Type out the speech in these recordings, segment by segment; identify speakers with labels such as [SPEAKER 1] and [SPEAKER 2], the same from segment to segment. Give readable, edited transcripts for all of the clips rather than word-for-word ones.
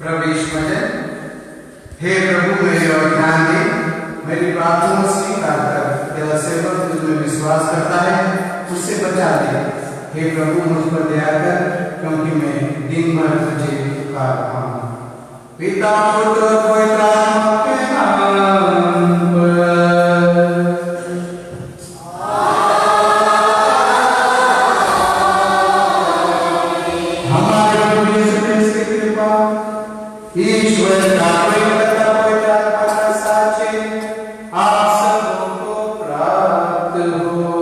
[SPEAKER 1] प्रवेश भजन। हे प्रभु मेरे और ध्यान दे, मेरी प्रार्थना स्वीकार कर। तेरा सेवक तुझ में विश्वास करता है, उससे बचा दे। हे प्रभु मुझ पर दया कर, क्योंकि मैं दिन भर तुझे पुकार रहा हूँ। पिता पुत्र पवित्र आत्मा के नाम पर। हमारे प्रभु यीशु मसीह की कृपा, ईश्वर का पवित्र आत्मा का साक्षी आप सबको प्राप्त हो।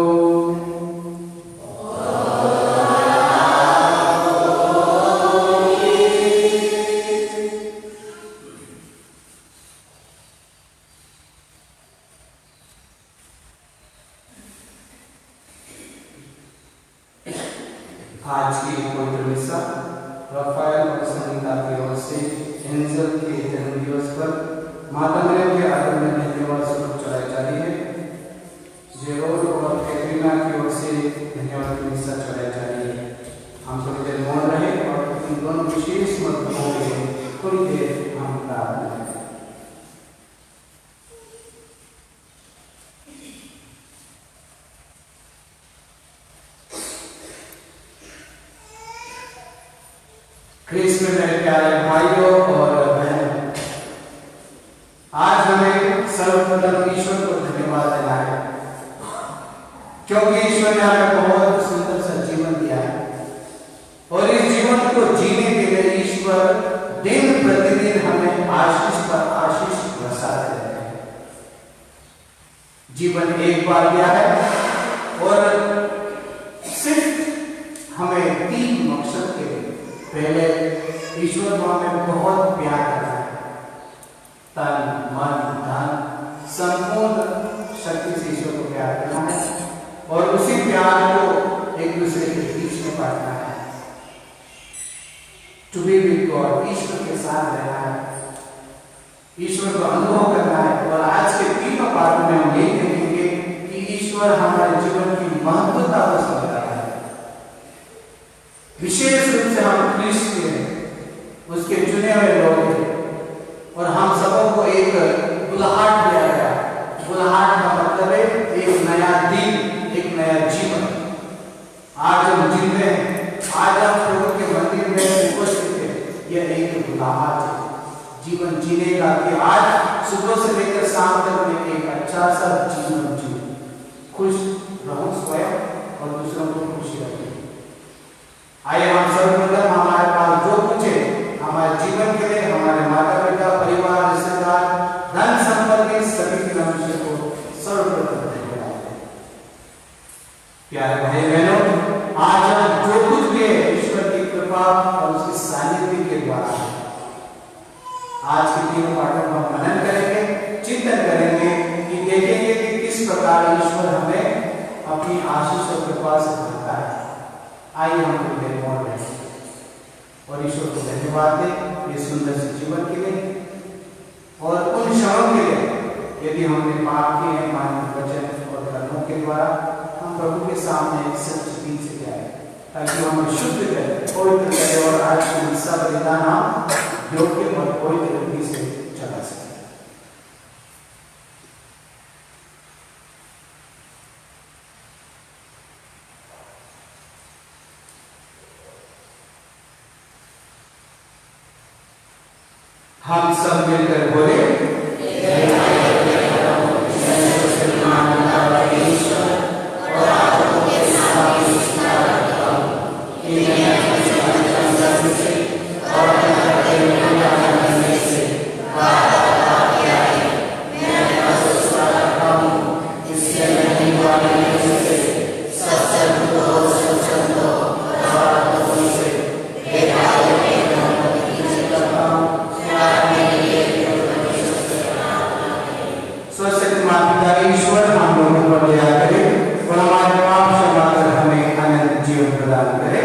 [SPEAKER 1] आज की पवित्र मिसा राफेल और सनीता की ओर से एंजल के जन्म दिवस पर माता मरियम के आदर में धन्यवाद स्वरूप चलाई जा रही है। जेरोड और कैटरीना की ओर से धन्यवाद की मिसा चलाई जा रही है। हम थोड़ी देर मौन रहे और इन दोनों विशेष मर्तों के थोड़ी देर हम प्रार्थना करें। ख्रीस्त में मेरे प्यारे भाइयों और बहनों, आज हमें सर्वप्रथम ईश्वर को धन्यवाद देना है, क्योंकि ईश्वर ने हमें बहुत सुंदर सा जीवन दिया है और इस जीवन को जीने के लिए ईश्वर दिन प्रतिदिन हमें आशीष पर आशीष बरसाते रहते हैं। जीवन एक बार दिया है और सिर्फ हमें 3 मकसद के लिए। पहले ईश्वर को हमें बहुत प्यार करना है, तन मन धन संपूर्ण शक्ति से ईश्वर को प्यार करना है और उसी प्यार को एक दूसरे के बीच में बांटना है। टू बी विद गॉड, ईश्वर के साथ रहना है, ईश्वर को अनुभव करना है। और आज के 3 पाठों में हम यही देखेंगे कि ईश्वर हमारे जीवन की महत्वता को समझ रहा है। विशेष रूप से हम ख्रीस्त के उसके चुने हुए लोग हैं और हम सबों को एक बुलाहट दिया गया। बुलाहट का मतलब है एक नया दिन, एक नया जीवन। आज हम जिंदे हैं, आज हम प्रभु के मंदिर में उपस्थित हैं, यह एक बुलाहट है जीवन जीने का कि आज सुबह से लेकर शाम तक में एक अच्छा सा जीवन जी, खुश रहूं स्वयं और दूसरों को खुशी रखें। आइए हम सर्वप्रथम हमारे पास जो कुछ है हमारे जीवन के लिए, हमारे माता पिता परिवार रिश्तेदार धन संपत्ति सभी के मनुष्य को सर्वप्रथम धन्यवाद दें। प्यारे भाई बहनों, आज हम जो कुछ भी है ईश्वर की कृपा और उसकी सानिध्य के द्वारा है। आज के 3 पाठों को हम मनन करेंगे, चिंतन करेंगे कि देखेंगे कि प्रकार ईश्वर हमें अपनी आशीष और कृपा से भरता है। आइए हम कुछ देर मौन रहें और ईश्वर को धन्यवाद दें इस सुंदर से जीवन के लिए और उन क्षणों के लिए यदि हमने पाप किए हैं मानव वचन और कर्मों के द्वारा, हम प्रभु के सामने एक सच्चे दिल से जाए ताकि हमें शुद्ध करे, पवित्र करे और आज की सब बलिदान हम योग्य और पवित्र रीति से चला सके। हम सब मिलकर बोले ईश्वर हम लोगों पर दया करे और हमारे पाप क्षमा कर हमें अनंत जीवन प्रदान करे।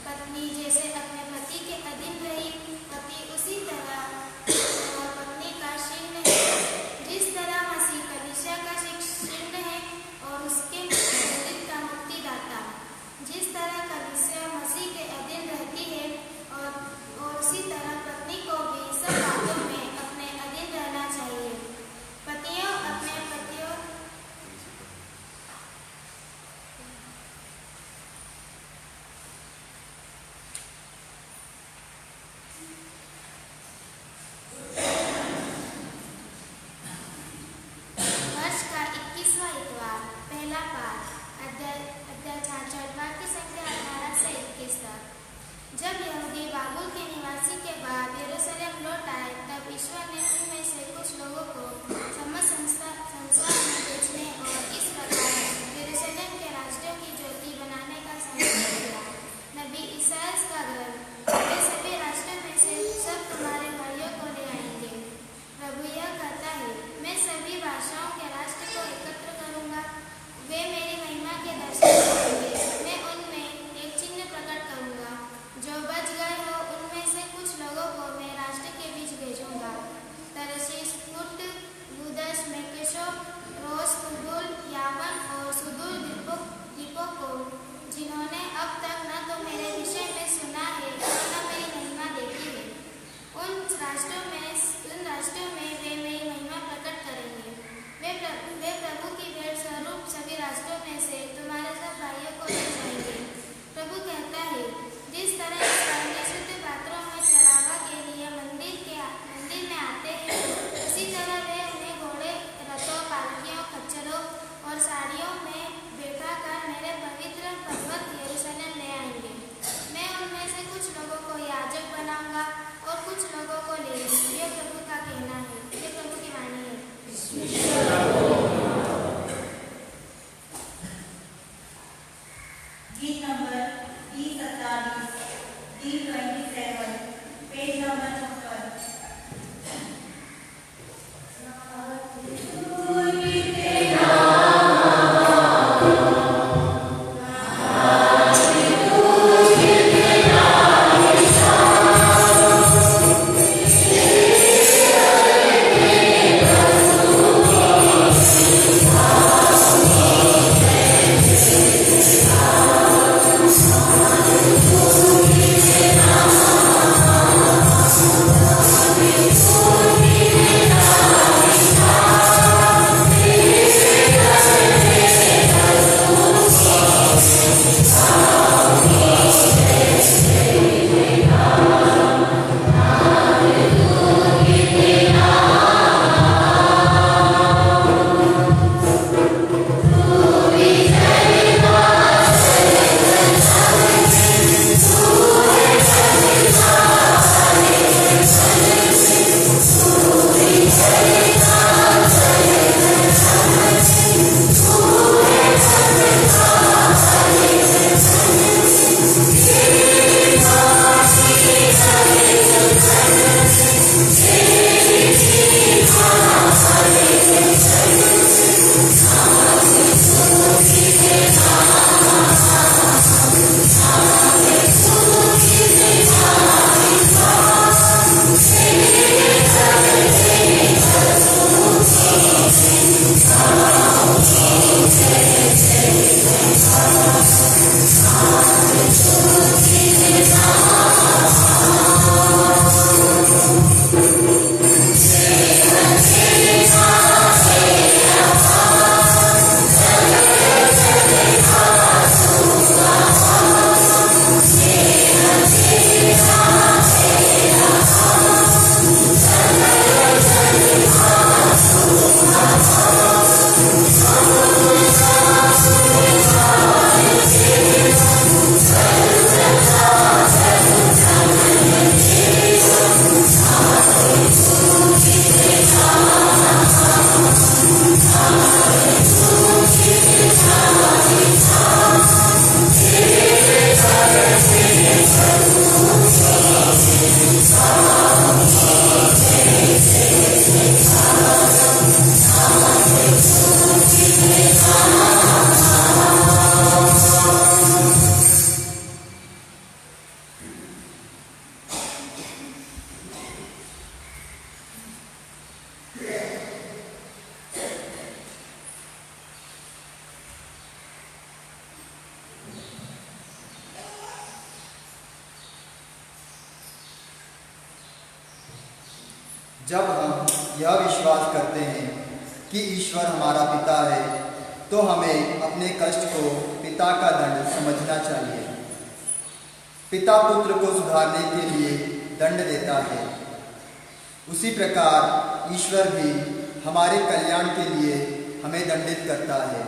[SPEAKER 2] पत्नी जैसे अपने पति के अधीन रही, पति उसी तरह गीत number D47, D27, page number 56।
[SPEAKER 3] जब हम यह विश्वास करते हैं कि ईश्वर हमारा पिता है, तो हमें अपने कष्ट को पिता का दंड समझना चाहिए। पिता पुत्र को सुधारने के लिए दंड देता है, उसी प्रकार ईश्वर भी हमारे कल्याण के लिए हमें दंडित करता है।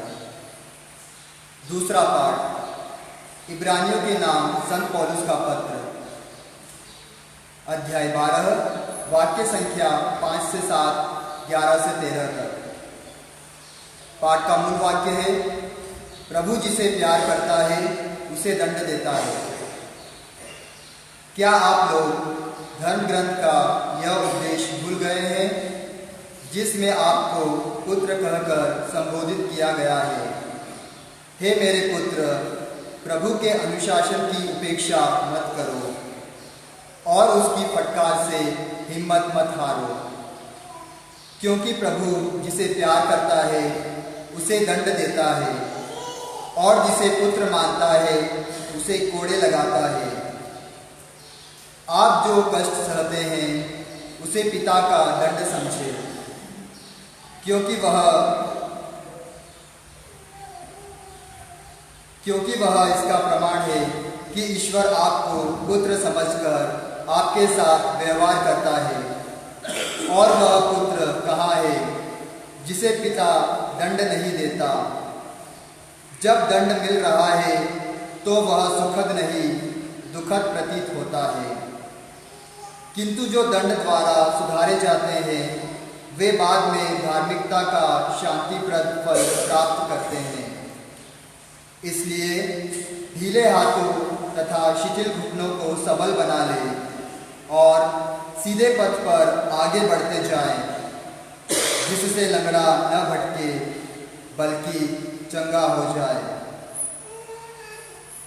[SPEAKER 3] दूसरा पाठ इब्रानियों के नाम संत पौलुस का पत्र, अध्याय 12, वाक्य संख्या 5 से 7, 11 से 13 तक। पाठ का मूल वाक्य है, प्रभु जिसे प्यार करता है उसे दंड देता है। क्या आप लोग धर्म ग्रंथ का यह उपदेश भूल गए हैं, जिसमें आपको पुत्र कहकर संबोधित किया गया है? हे मेरे पुत्र, प्रभु के अनुशासन की उपेक्षा मत करो और उसकी फटकार से हिम्मत मत हारो, क्योंकि प्रभु जिसे प्यार करता है उसे दंड देता है और जिसे पुत्र मानता है उसे कोड़े लगाता है। आप जो कष्ट सहते हैं उसे पिता का दंड समझे, क्योंकि वह इसका प्रमाण है कि ईश्वर आपको पुत्र समझकर आपके साथ व्यवहार करता है। और वह पुत्र कहाँ है जिसे पिता दंड नहीं देता? जब दंड मिल रहा है तो वह सुखद नहीं, दुखद प्रतीत होता है, किंतु जो दंड द्वारा सुधारे जाते हैं वे बाद में धार्मिकता का शांतिप्रद फल प्राप्त करते हैं। इसलिए ढीले हाथों तथा शिथिल घुटनों को सबल बना ले और सीधे पथ पर आगे बढ़ते जाएं, जिससे लंगड़ा न भटके बल्कि चंगा हो जाए।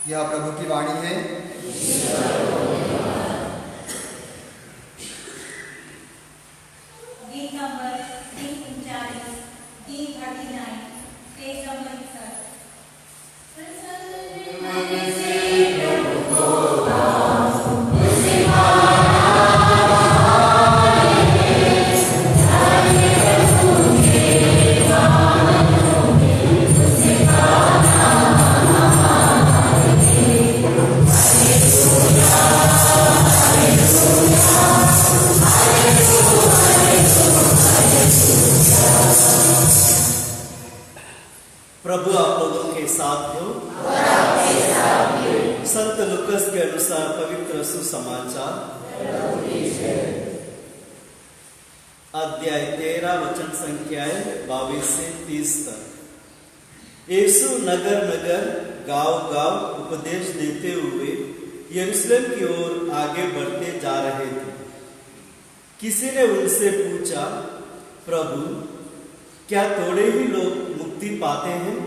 [SPEAKER 3] यह प्रभु की वाणी है।
[SPEAKER 2] गीत नंबर 339, गीत 39, पेज नंबर
[SPEAKER 4] अध्याय 13 वचन संख्याएं 22 से 30 तक। यीशु नगर नगर गांव गांव उपदेश देते हुए यरूशलेम की ओर आगे बढ़ते जा रहे थे। किसी ने उनसे पूछा, प्रभु, क्या थोड़े ही लोग मुक्ति पाते हैं?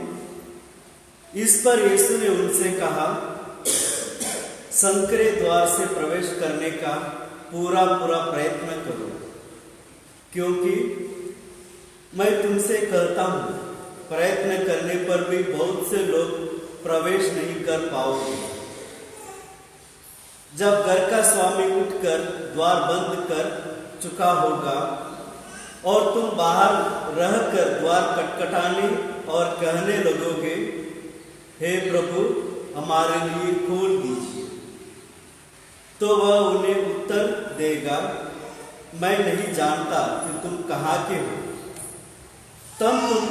[SPEAKER 4] इस पर यीशु ने उनसे कहा, संकरे द्वार से प्रवेश करने का पूरा प्रयत्न करो, क्योंकि मैं तुमसे कहता हूं, प्रयत्न करने पर भी बहुत से लोग प्रवेश नहीं कर पाओगे। जब घर का स्वामी उठकर द्वार बंद कर चुका होगा और तुम बाहर रहकर द्वार खटखटाने और कहने लगोगे, हे प्रभु, हमारे लिए खोल दीजिए, तो वह उन्हें उत्तर देगा, मैं नहीं जानता कि तुम कहाँ के हो। तब तुम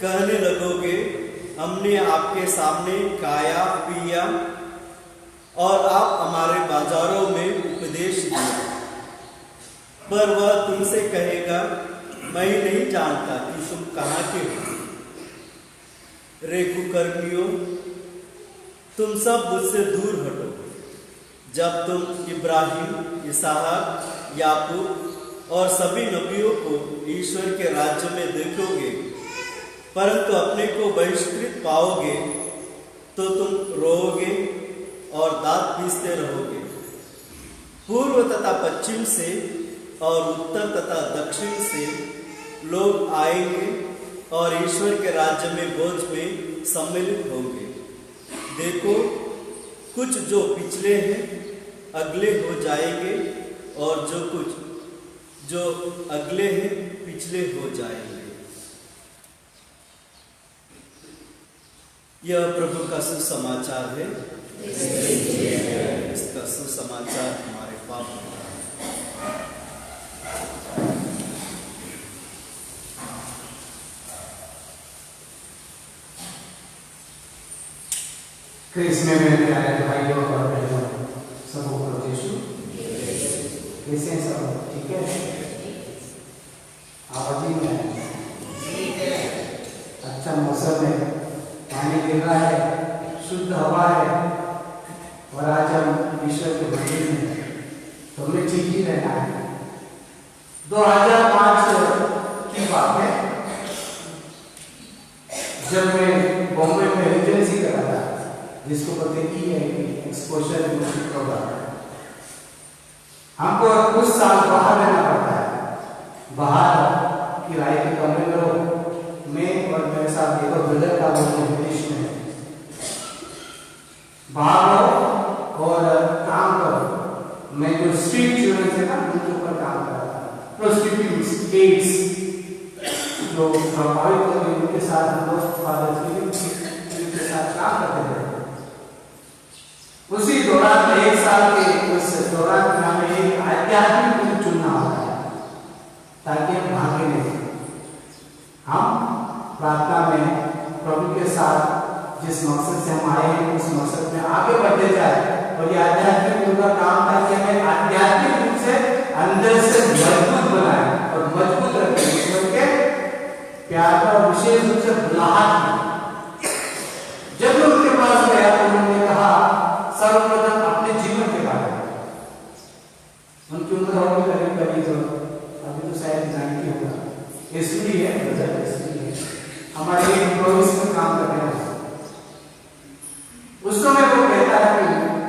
[SPEAKER 4] कहने लगोगे, हमने आपके सामने खाया पिया और आप हमारे बाजारों में उपदेश दिया। पर वह तुमसे कहेगा, मैं नहीं जानता कि तुम कहाँ के हो। रे कुकर्मियों, तुम सब मुझसे दूर हटो। जब तुम इब्राहिम, इसहाक, याकूब और सभी नबियों को ईश्वर के राज्य में देखोगे, परंतु अपने को बहिष्कृत पाओगे, तो तुम रोओगे और दांत पीसते रहोगे। पूर्व तथा पश्चिम से और उत्तर तथा दक्षिण से लोग आएंगे और ईश्वर के राज्य में भोज में सम्मिलित होंगे। देखो, कुछ जो पिछले हैं अगले हो जाएंगे और जो अगले हैं पिछले हो जाएंगे। यह प्रभु का सुसमाचार है। इसका सुसमाचार हमारे पाप
[SPEAKER 1] क्रिसमस में मेरे प्यारे भाइयों और बहनों, सबको प्रभु यीशु कैसे हैं सब? ठीक है? आवाज ही में अच्छा मौसम है, पानी गिर रहा है, शुद्ध हवा है और आज हम ईश्वर के मंदिर में, तो हमें ठीक ही रहना है। 2005 की बात है, जब मैं बॉम्बे में रेजिडेंसी कर रहा था, जिसको पता ही है कि एक्सपोजर म्यूजिक प्रोग्राम है। हमको कुछ साल बाहर रहना पड़ता है। बाहर किराए के कमरे में रहो, मैं और मेरे साथ देखो ब्रदर का वो विदेश में, बाहर रहो और काम करो। मैं जो स्ट्रीट चिल्ड्रन थे ना, उनके ऊपर काम कर रहा था। प्रोस्टिट्यूट्स, एड्स जो प्रभावित हो गए, उनके साथ दोस्त फादर के साथ काम करते थे। उसी दौरान एक साल के उस दौरान हमें एक आध्यात्मिक चुनना होता है, ताकि हम भागे नहीं। हम प्रार्थना में प्रभु के साथ जिस मकसद से हम आए हैं, उस मकसद में आगे बढ़ते जाए। और ये आध्यात्मिक रूप का काम था कि हमें आध्यात्मिक रूप से अंदर से मजबूत बनाए और मजबूत रखें ईश्वर के प्यार का, विशेष रूप से बुलाहट। जब मैं उनके पास गया तो उन्होंने सर्वप्रथम अपने जीवन के बारे में। उनकी उम्र होगी करीब करीब तो अभी तो शायद जानती होगा, इसलिए हमारे प्रोविंस में काम कर रहे हैं। उस समय वो कहता है कि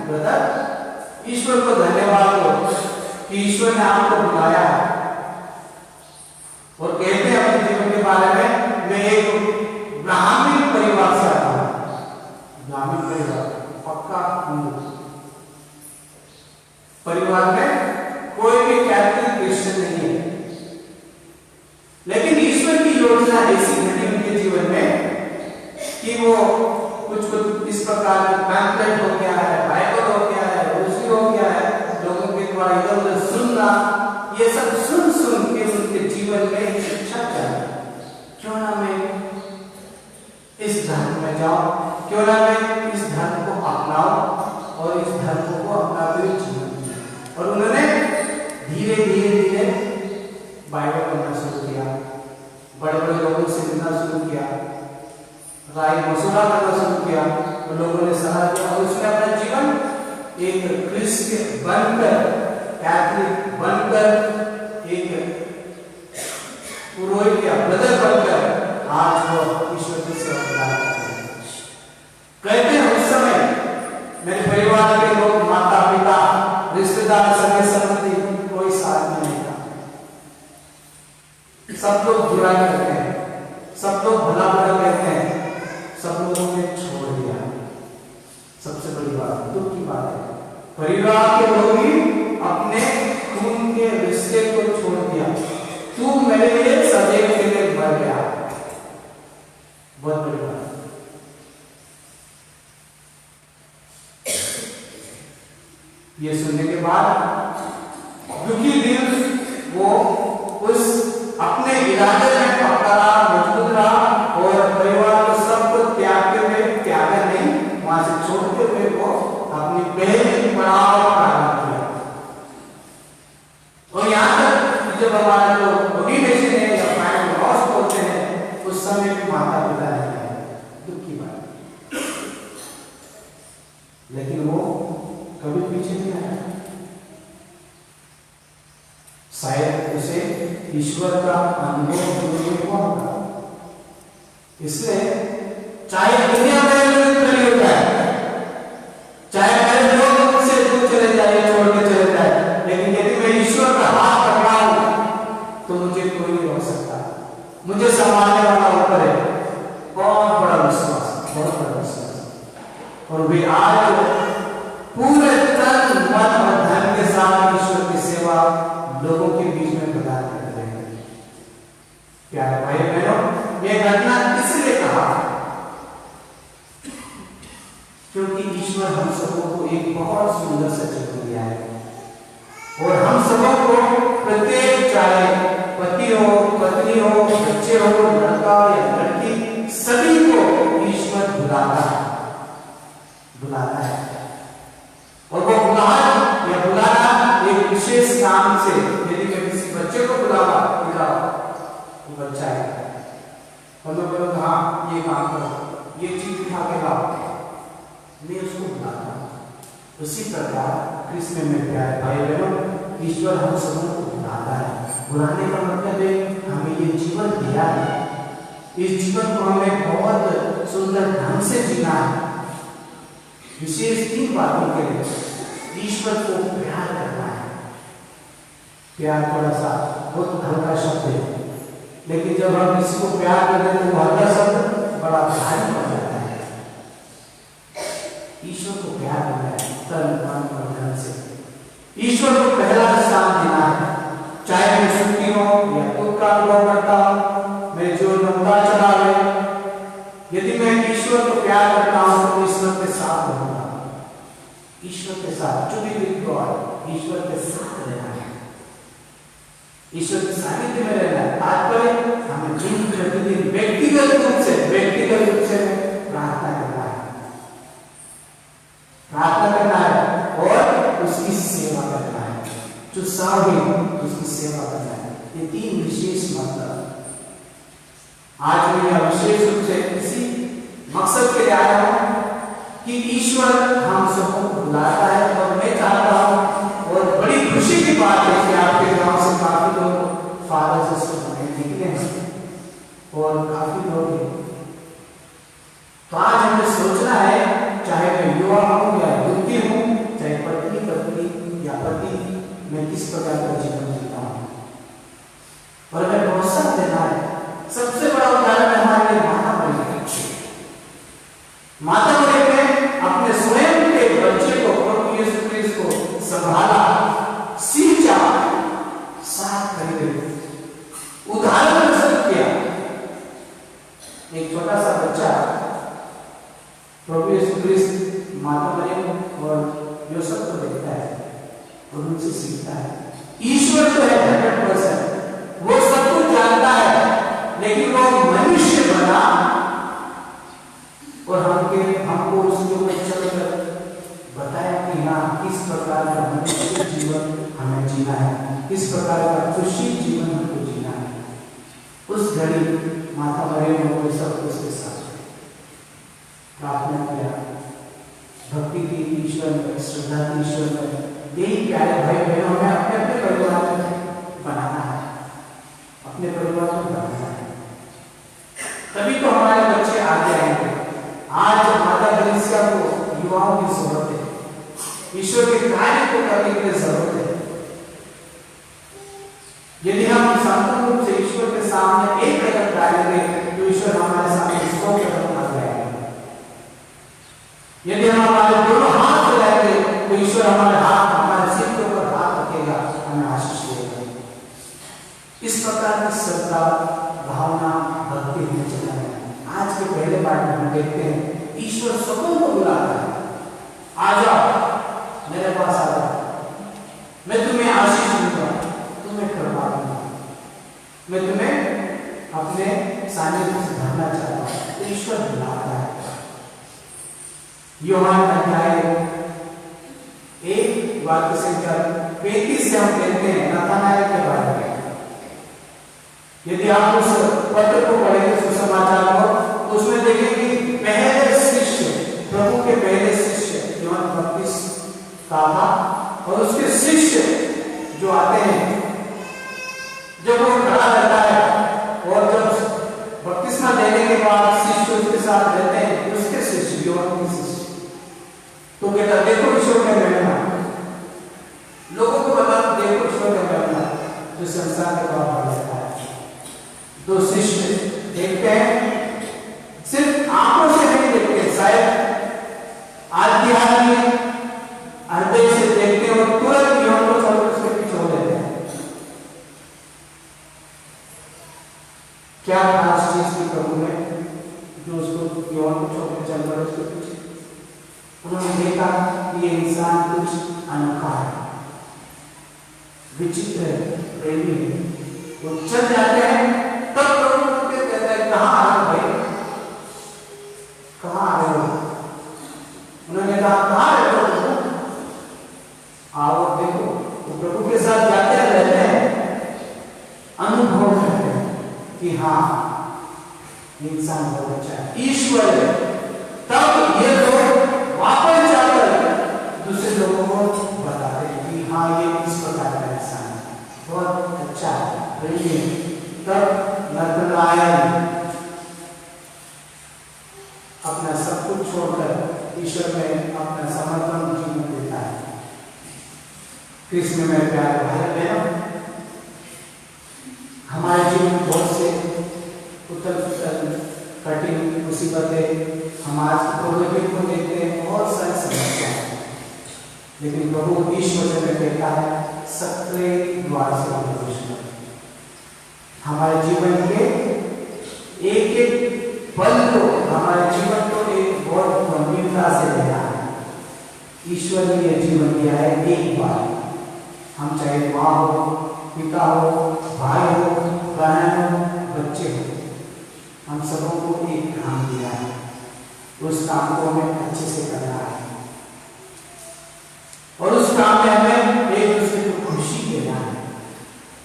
[SPEAKER 1] ब्रदर, ईश्वर को धन्यवाद हो कि ईश्वर ने आपको बुलाया है, और कहते हैं अपने जीवन के बारे में, मैं एक ब्राह्मण परिवार से आता हूं। ब्राह्मण परिवार, पक्का हिंदू परिवार में, कोई भी कैथोलिक क्रिश्चियन नहीं है, लेकिन ईश्वर की योजना ऐसी घटी उनके जीवन में कि वो कुछ इस प्रकार के पैम्फलेट हो गया है, बाइबल हो गया है, रोजी हो गया है, लोगों के द्वारा इधर उधर सुनना, ये सब सुन सुन के उनके जीवन में एक शिक्षा चाहिए, क्यों ना मैं इस धर्म में जाऊं, क्यों ना मैं इस धर्म को अपनाऊं और इस धर्म को अपना भी जीवन। और उन्होंने धीरे धीरे धीरे बाइबल पढ़ना शुरू किया, बड़े बड़े लोगों से मिलना शुरू किया, राय मशुरा करना शुरू किया, तो लोगों ने सलाह दिया, और उसने अपना जीवन एक क्रिश्चियन बनकर, कैथोलिक बनकर, एक पुरोहित या ब्रदर बनकर आज वो ईश्वर की सेवा कर रहे हैं। कहते हैं उस समय मेरे परिवार के लोग, माता पिता, रिश्तेदार, सगे संबंधी, कोई साथ में नहीं था। सब लोग बुरा करते हैं, सब लोग भला बुरा कहते हैं, सब लोगों ने छोड़ दिया। सबसे बड़ी बात, दुख की बात है, परिवार के लोग ही अपने खून के रिश्ते को छोड़ दिया। तू मेरे लिए सदैव के लिए मर गया। बहुत बड़ी बात। ये सुनने के बाद दुखी दिल वो उस अपने इरादे में पक्का रहा, मजबूत रहा, और परिवार को सबको त्यागते हुए, त्यागा नहीं, वहां से छोड़ते हुए वो अपनी पहली पड़ाव प्रारंभ किया। और यहाँ तक जब हमारे लोग मोटिवेशन है या फाइनल लॉस बोलते हैं, उस समय भी माता पिता नहीं है, दुख की बात। लेकिन वो कभी पीछे नहीं आया। शायद उसे ईश्वर का अनुभव हुआ, इसलिए चाहे दुनिया में नहीं होता है, चाहे मेरे लोग मुझसे दूर चले जाए, छोड़ के चले जाए, लेकिन यदि मैं ईश्वर का हाथ पकड़ाऊं तो मुझे कोई नहीं रोक सकता। मुझे संभालने वाला ऊपर है। बहुत बड़ा विश्वास, बहुत बड़ा विश्वास। और वे आज पूरे तन मन और धन के साथ ईश्वर की सेवा लोगों के बीच में प्रदान करते हैं। प्यारे भाई बहनों, यह घटना इसलिए कहा क्योंकि ईश्वर हम सबों को एक बहुत सुंदर सा जीवन दिया है, और हम सबों को प्रत्येक, चाहे पति हो, पत्नी हो, बच्चे हो, लड़का या लड़की, सभी को ईश्वर बुलाता है। और वो बुलाहट या बुलाना एक विशेष काम से, यदि मैं किसी बच्चे को बुलावा, वो बच्चा है, और मैं बोलूँ हाँ ये काम करो, ये चीज उठा के लाओ, मैं उसको बुलाता हूँ। उसी प्रकार कृष्ण में प्यारे भाई बहनों, ईश्वर हम सबों को बुलाता है। बुलाने का मतलब है हमें ये जीवन दिया है, इस जीवन को हमें बहुत सुंदर ढंग से जीना है। विशेष 3 बातों के लिए ईश्वर को प्यार करना है। प्यार थोड़ा सा बहुत हल्का शब्द है, लेकिन जब हम किसी को प्यार करते हैं तो हल्का शब्द बड़ा भारी पड़ जाता है। ईश्वर को प्यार करना है तन मन और धन से। ईश्वर को पहला स्थान देना है, चाहे मैं सुखी हो या दुख का अनुभव करता हूं, मेरे जीवन में उतार चढ़ाव है। यदि मैं ईश्वर को प्यार करता हूं तो ईश्वर के साथ रहूंगा, ईश्वर के साथ, टू बी विद गॉड, ईश्वर के साथ रहना है, ईश्वर के सानिध्य में रहना है। तात्पर्य हमें दिन प्रतिदिन व्यक्तिगत रूप से प्रार्थना करना है और उसकी सेवा करना है, जो सावी उसकी सेवा करना है। ये 3 विशेष मतलब आज मैं यह विशेष रूप से किसी मकसद के लिए आया हूं कि ईश्वर हम सबको मैं किस प्रकार का जीवन जीता हूँ और हमें प्रोत्साहन देना है। सबसे बड़ा उदाहरण हमारे लिए माता मरियम है। माता मरियम ने अपने स्वयं के बच्चे को प्रभु यीशु क्रिस्त को संभाला, सींचा, साफ करके उदाहरण प्रस्तुत किया। एक छोटा सा बच्चा प्रभु यीशु क्रिस्त माता मरियम और यूसुफ को देखता है और उनसे सीखता है। ईश्वर तो है 100%, वो सब कुछ जानता है, लेकिन वो मनुष्य बना और हमको उसके ऊपर चलकर बताया कि हाँ किस प्रकार का मनुष्य जीवन हमें जीना है, किस प्रकार का खुशी जीवन हमको जीना है। उस घड़ी माता मरियम ने वो सब कुछ के साथ प्रार्थना किया, भक्ति की ईश्वर में, श्रद्धा की ईश्वर में। यही प्यारे भाई बहनों में अपने अपने परिवार में बनाना है, अपने परिवार को बनाना है, तभी तो हमारे बच्चे आगे आएंगे। आज माता कलीसिया को युवाओं की जरूरत है, ईश्वर के कार्य को करने की जरूरत है। यदि हम संपूर्ण रूप से ईश्वर के सामने एक कदम डालेंगे तो ईश्वर हमारे सामने 100 कदम आ जाएगा। यदि हम हमारे दोनों हाथ फैलाएंगे तो ईश्वर हमारे सिर के ऊपर हाथ रखेगा, हमें आशीष देगा। इस प्रकार की श्रद्धा, भावना, भक्ति हमें चलना है। आज के पहले पाठ में हम देखते हैं ईश्वर सबों को बुलाता है, आ जाओ मेरे पास आ जाओ, मैं तुम्हें आशीष दूंगा, तुम्हें करवा दूंगा, मैं तुम्हें अपने सानिध्य से भरना चाहता हूँ। तो ईश्वर बुलाता है। यूहन्ना अध्याय 1 वाक्य संख्या 35 से हम देखते हैं नतनाएल के बारे में। यदि आप उस पत्र को पढ़ेंगे, सुसमाचार को, तो उसमें देखेंगे कि पहले शिष्य, प्रभु के पहले शिष्य यूहन्ना बपतिस्मा था और उसके शिष्य जो आते हैं, जब वो खड़ा रहता है और जब बपतिस्मा देने के बाद शिष्य उसके साथ रहते हैं, उसके शिष्य यूहन्ना के शिष्य तो कहता देखो ईश्वर का महिमा, लोगों को बता देखो ईश्वर का महिमा जो संसार के बाद बढ़ जाता है। दो शिष्य देखते हैं, सिर्फ आंखों से नहीं देखते, शायद आध्यात्मिक हृदय से देखते हैं और तुरंत यूहन्ना को छोड़ उसके पीछे हो जाते हैं। क्या खास चीज की प्रभु ने जो उसको यूहन्ना को छोड़कर चल रहा है उसके पीछे? उन्होंने देखा कि ये इंसान कुछ अनोखा है, विचित्र है, प्रेमी है। वो चल जाते हैं, तब प्रभु कहता है कहाँ आ रहे भाई, कहाँ आ रहे हो? उन्होंने कहा कहाँ रहते हो? आओ देखो। वो प्रभु के साथ जाते रहते हैं, अनुभव करते हैं कि हाँ इंसान बहुत अच्छा है, ईश्वर है। तब ये लोग वापस जाकर दूसरे लोगों को बताते हैं कि हाँ ये इस प्रकार का इंसान है, बहुत अच्छा है। तब नतनाएल अपना सब कुछ छोड़कर ईश्वर में अपना समर्पण जीवन देता है। कृष्ण में प्यार भाई बहनों, हमारे जीवन बहुत से उथल पुथल, कठिन मुसीबतें, हम आज की प्रगति को देखते हैं, बहुत सारी समस्याएं, लेकिन प्रभु ईश्वर से कहता है सक्रिय द्वार से प्रवेश करो। हमारे जीवन के एक एक पल को, हमारे जीवन को एक बहुत गंभीरता से लेना है। ईश्वर ने यह जीवन दिया है एक बार, हम चाहे माँ हो, पिता हो, भाई हो, बहन हो, बच्चे हो, हम सबों को एक काम दिया है। उस काम को हमें अच्छे से करना है और उस काम में हमें एक दूसरे को खुशी देना है,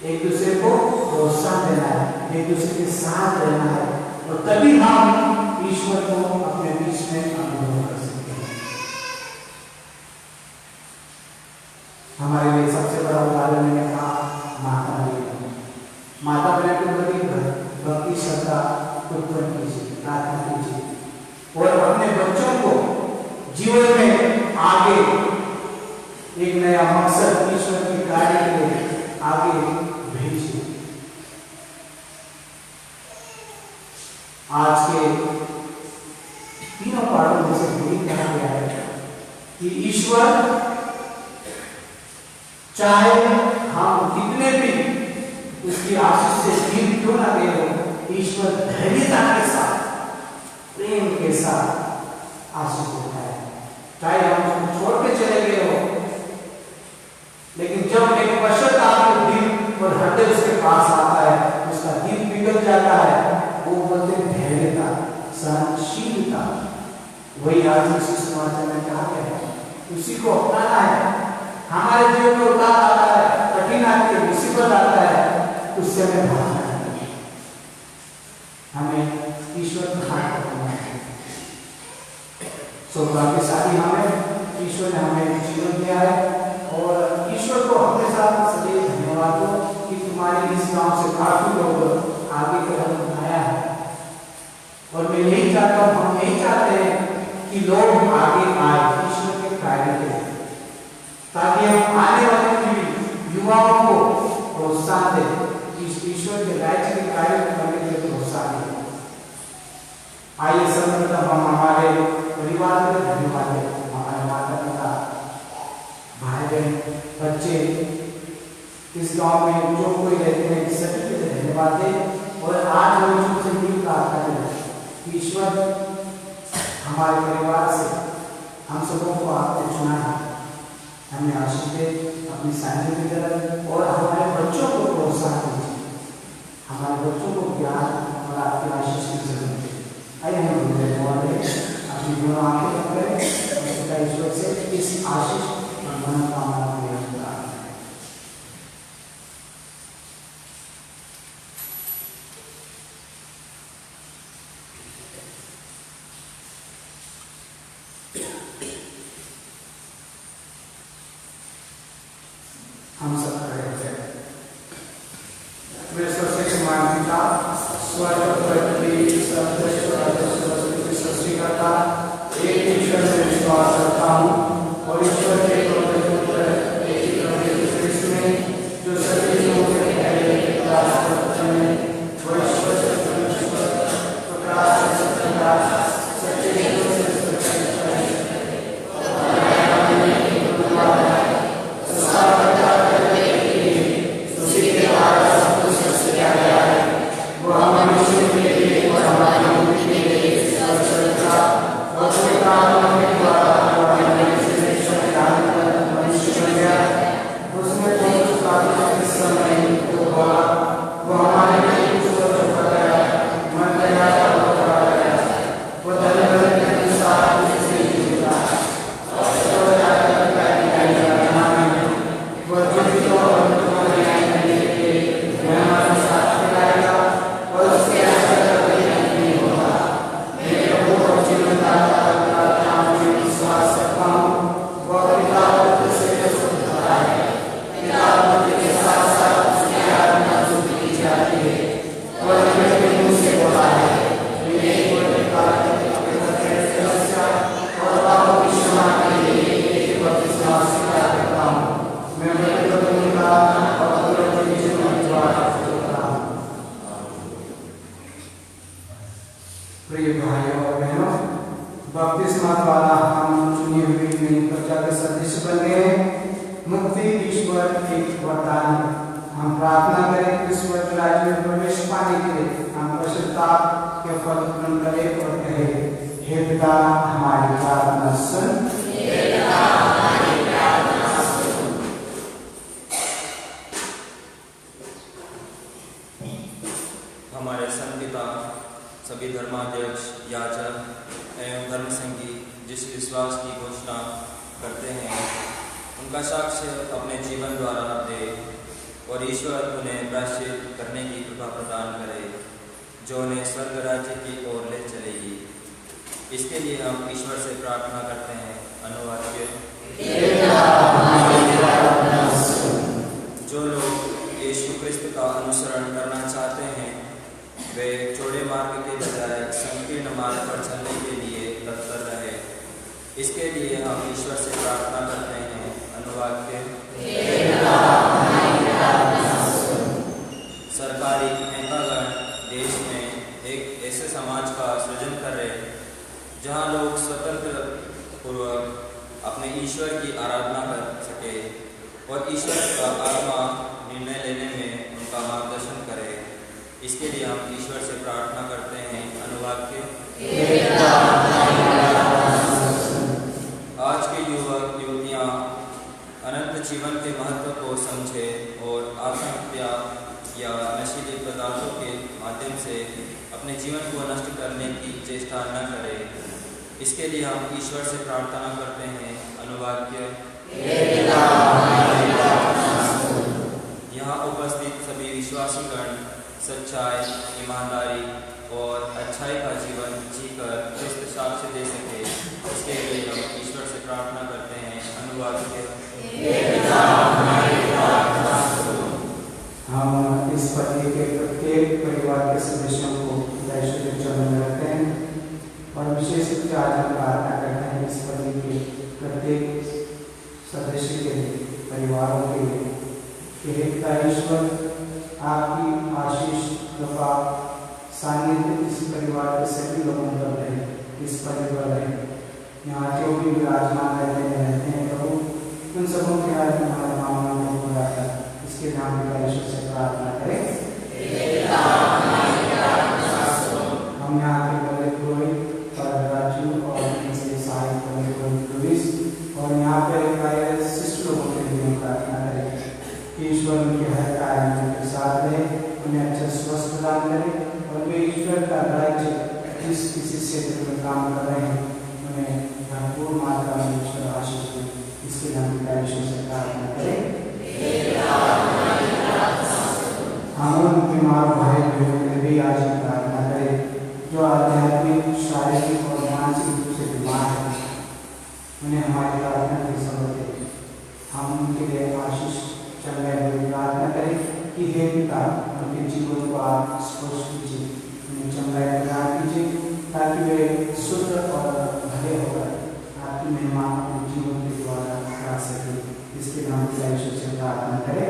[SPEAKER 1] एक दूसरे को प्रोत्साहन देना है, एक दूसरे के साथ रहना है, और तभी हम ईश्वर को अपने बीच में अनुभव कर सकते हैं। हमारे लिए सबसे बड़ा उदाहरण मैंने कहा माता मरियम। माता मरियम के प्रति भक्ति श्रद्धा उत्पन्न कीजिए, प्रार्थना कीजिए और अपने बच्चों को जीवन में आगे एक नया मकसद ईश्वर के कार्य चाहे हम कितने भी उसकी आशीष से जीत क्यों ना गए हो, ईश्वर धैर्यता के साथ, प्रेम के साथ आशीष देता है। चाहे हम उसको छोड़ के चले गए हो, लेकिन जब एक पश्चाताप के दिल और हृदय उसके पास आता है, उसका दिल पिघल जाता है, वो बोलते हैं धैर्यता, सहनशीलता। वही आज समाचार में कहा गया है, उसी को अपनाना है। हमारे जीवन में उतार आता है, कठिन आती है, मुसीबत आता है, उससे हमें भागना है। हमें ईश्वर को हाथ पकड़ना है। सौभाग्यशाली हमें, ईश्वर ने हमें जीवन दिया है और ईश्वर को हमेशा सदैव धन्यवाद दो कि तुम्हारे इस गांव से काफी लोग आगे कदम उठाया है। और मैं यही चाहता हूँ, हम यही चाहते हैं कि लोग आगे आए ईश्वर के कार्य के, ताकि हम आने वाली पीढ़ी युवाओं को प्रोत्साहन दें, ईश्वर के राज्य के कार्य करने के लिए प्रोत्साहन दें। आइए सर्वप्रथम हम हमारे परिवार में धन्यवाद दें, हमारे माता पिता, भाई बहन, बच्चे, इस गांव में जो कोई रहते हैं सभी के लिए धन्यवाद दें। और आज हम उनसे मिल प्रार्थना करें, ईश्वर हमारे परिवार से हम सबों को आपने चुना है, हमें आशीष दे अपनी सानिध्य की तरफ और हमारे बच्चों को प्रोत्साहन दीजिए, हमारे बच्चों को ज्ञान और आपकी आशीष की जरूरत है। आइए हम अपनी दोनों आंखें बंद करें, ईश्वर से इस आशीष और मनोकामना को हम सब खड़े हैं। मेरे सबसे मान पिता स्वर्ग पृथ्वी सब सृष्टि करता एक ईश्वर में विश्वास करता हूँ और ईश्वर के पुत्र एक ही प्रभु यीशु में जो सभी लोगों के पहले प्रकाश करते हैं, वो ईश्वर से प्रकाश सच्चे प्रिय भाइयों और बहनों, बपतिस्मा द्वारा हम चुनी हुई नई प्रजा के सदस्य बन गए हैं। मुक्ति ईश्वर एक वरदान है। हम प्रार्थना करें कि ईश्वर राज्य में प्रवेश पाने के लिए हम पश्चाताप के फल पूर्ण करें और कहें, हे पिता हमारी प्रार्थना सुन।
[SPEAKER 5] हमारे संपिता सभी धर्माध्यक्ष, याजक एवं धर्म संगी जिस विश्वास की घोषणा करते हैं, उनका साक्ष्य अपने जीवन द्वारा दे और ईश्वर उन्हें प्रायश्चित करने की कृपा प्रदान करे, जो उन्हें स्वर्ग राज्य की ओर ले चलेगी। इसके लिए हम ईश्वर से प्रार्थना करते हैं। अनुवाक्य, जो लोग यीशु क्रिस्त का अनुसरण करना चाहते हैं, वे चौड़े मार्ग के बजाय संकीर्ण मार्ग पर चलने के लिए तत्पर रहे। इसके लिए हम ईश्वर से प्रार्थना करते हैं। अनुवाक्य, सरकारी नेतागण देश में एक ऐसे समाज का सृजन कर रहे जहां लोग स्वतंत्र पूर्वक अपने प्रार्थना कर सके और ईश्वर का आत्मा निर्णय लेने में उनका मार्गदर्शन करे। इसके लिए हम ईश्वर से प्रार्थना करते हैं। अनुवाक्य। आज के युवक युवतियाँ अनंत जीवन के महत्व को समझे और आत्महत्या या नशीले पदार्थों के माध्यम से अपने जीवन को नष्ट करने की चेष्टा न करें। इसके लिए हम ईश्वर से प्रार्थना करते हैं। अनुवाक्य। यहाँ उपस्थित सभी विश्वासीगण सच्चाई, ईमानदारी और अच्छाई का जीवन जीकर क्रिस्त साक्ष्य दे सके, इसके लिए हम ईश्वर से प्रार्थना करते हैं। अनुवाक्य।
[SPEAKER 1] हम इस पति के प्रत्येक परिवार के सदस्यों को ईश्वर के चरणों में रखते हैं और विशेष रूप से आज हम प्रार्थना करते हैं इस पति के प्रत्येक सदस्य के परिवारों के लिए कि ईश्वर आपकी आशीष, कृपा, सानिध्य इस परिवार के सभी लोगों पर रहे, इस परिवार रहे। यहाँ जो भी विराजमान रहते हैं प्रभु, उन सबों के आज हमारे मामलों को पूरा कर, इसके नाम में ईश्वर से प्रार्थना करें। हम यहाँ के बड़े पुरोहित राजू और इनसे सहायक बड़े पुरोहित लुइस और यहाँ पर कार्यरत शिष्ट लोगों के लिए प्रार्थना करें कि ईश्वर उनके हर कार्य में उनके साथ रहे, उन्हें अच्छा स्वस्थ प्रदान करे और वे ईश्वर का राज्य जिस किसी क्षेत्र में काम कर रहे हैं उन्हें भरपूर मात्रा में ईश्वर आशीष दे। इसके नाम में ईश्वर से प्रार्थना करें। हम उन बीमार भाई बहनों के लिए भी आज प्रार्थना करें जो आध्यात्मिक, शारीरिक और मानसिक रूप से बीमार हैं, उन्हें हमारी प्रार्थना की जरूरत है। हम उनके लिए आशीष चंगाई हुई प्रार्थना करें कि हे पिता, उनके जीवन को आप स्पर्श कीजिए, उन्हें चंगाई प्रदान कीजिए ताकि वे शुद्ध और भले होकर आपकी महिमा अपने जीवन के द्वारा करा सके। इसके नाम से ईश्वर से प्रार्थना करें।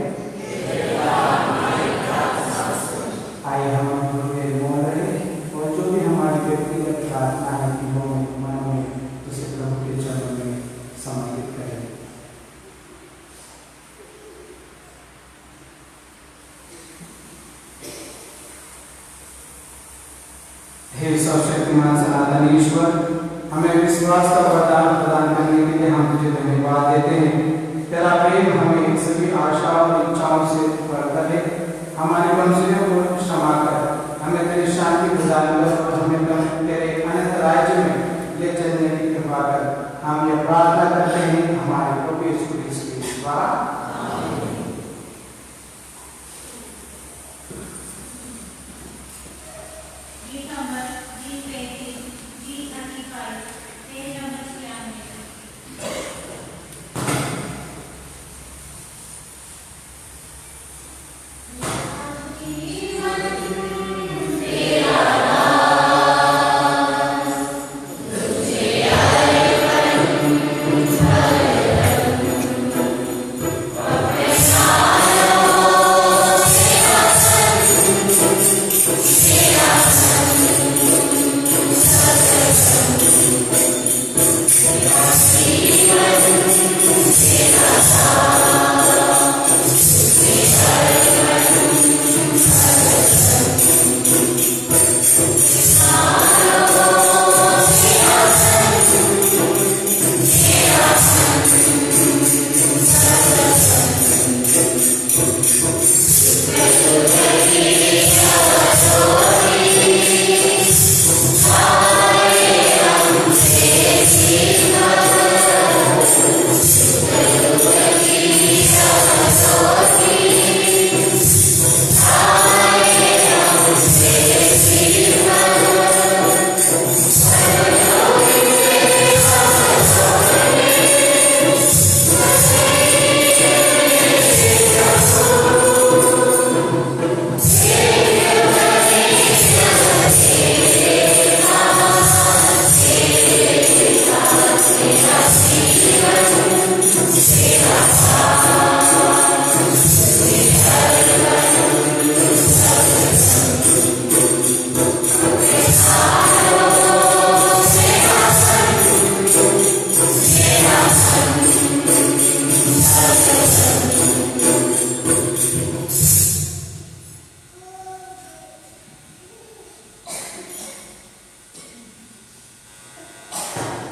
[SPEAKER 1] आइए हम अपने मौन रहे और जो भी हमारी व्यक्तिगत प्रार्थना है दिलों में, मनों में, उसे प्रभु के चरणों में समर्पित करें। हे सर्वशक्तिमान सनातन ईश्वर, हमें विश्वास का वरदान प्रदान करने के लिए हम तुझे धन्यवाद देते हैं। तेरा प्रेम हमें सभी आशा और इच्छाओं से भरकर है। हमारी कमजोरियों को क्षमा कर, हमें तेरी शांति प्रदान कर और हमें तेरे अनंत राज्य में ले चलने की कृपा कर। हम ये प्रार्थना करते हैं हमारे प्रभु यीशु मसीह के द्वारा।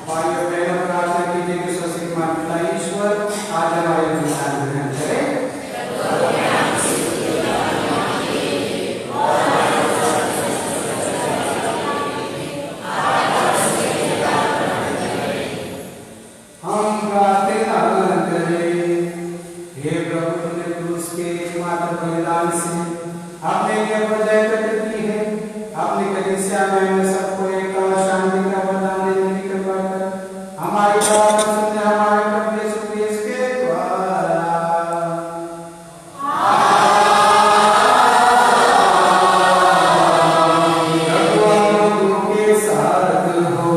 [SPEAKER 1] भाइयों बहनों प्रार्थना कीजिए कि सर्वशक्तिमान पिता ईश्वर आज हमारे विचार ग्रहण करे। हम प्रार्थना करें। हे प्रभु, तुमने क्रूस के एकमात्र बलिदान से अपने लिए प्रजा एकत्र की है। अपनी कलीसिया में सबको एक शांति का वरदान देने की कृपा कर। हमारी बात सुनने हमारे प्रभु यीशु क्रिस्त के द्वारा। प्रभु आप लोगों के साथ हो।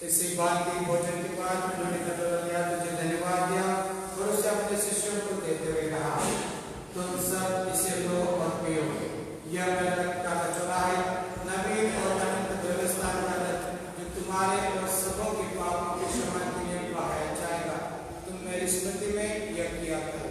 [SPEAKER 1] इसी बात की भोजन के बाद उन्होंने कटोरा लिया, तुझे धन्यवाद दिया और उसे अपने शिष्यों को देते हुए कहा, तुम सब इसे लो और पियो, यह मेरा रक्त का कटोरा है, नवीन और अनंत व्यवस्था का रक्त, जो तुम्हारे और सबों के पापों की क्षमा के लिए बहाया जाएगा। तुम मेरी स्मृति में यह किया करो।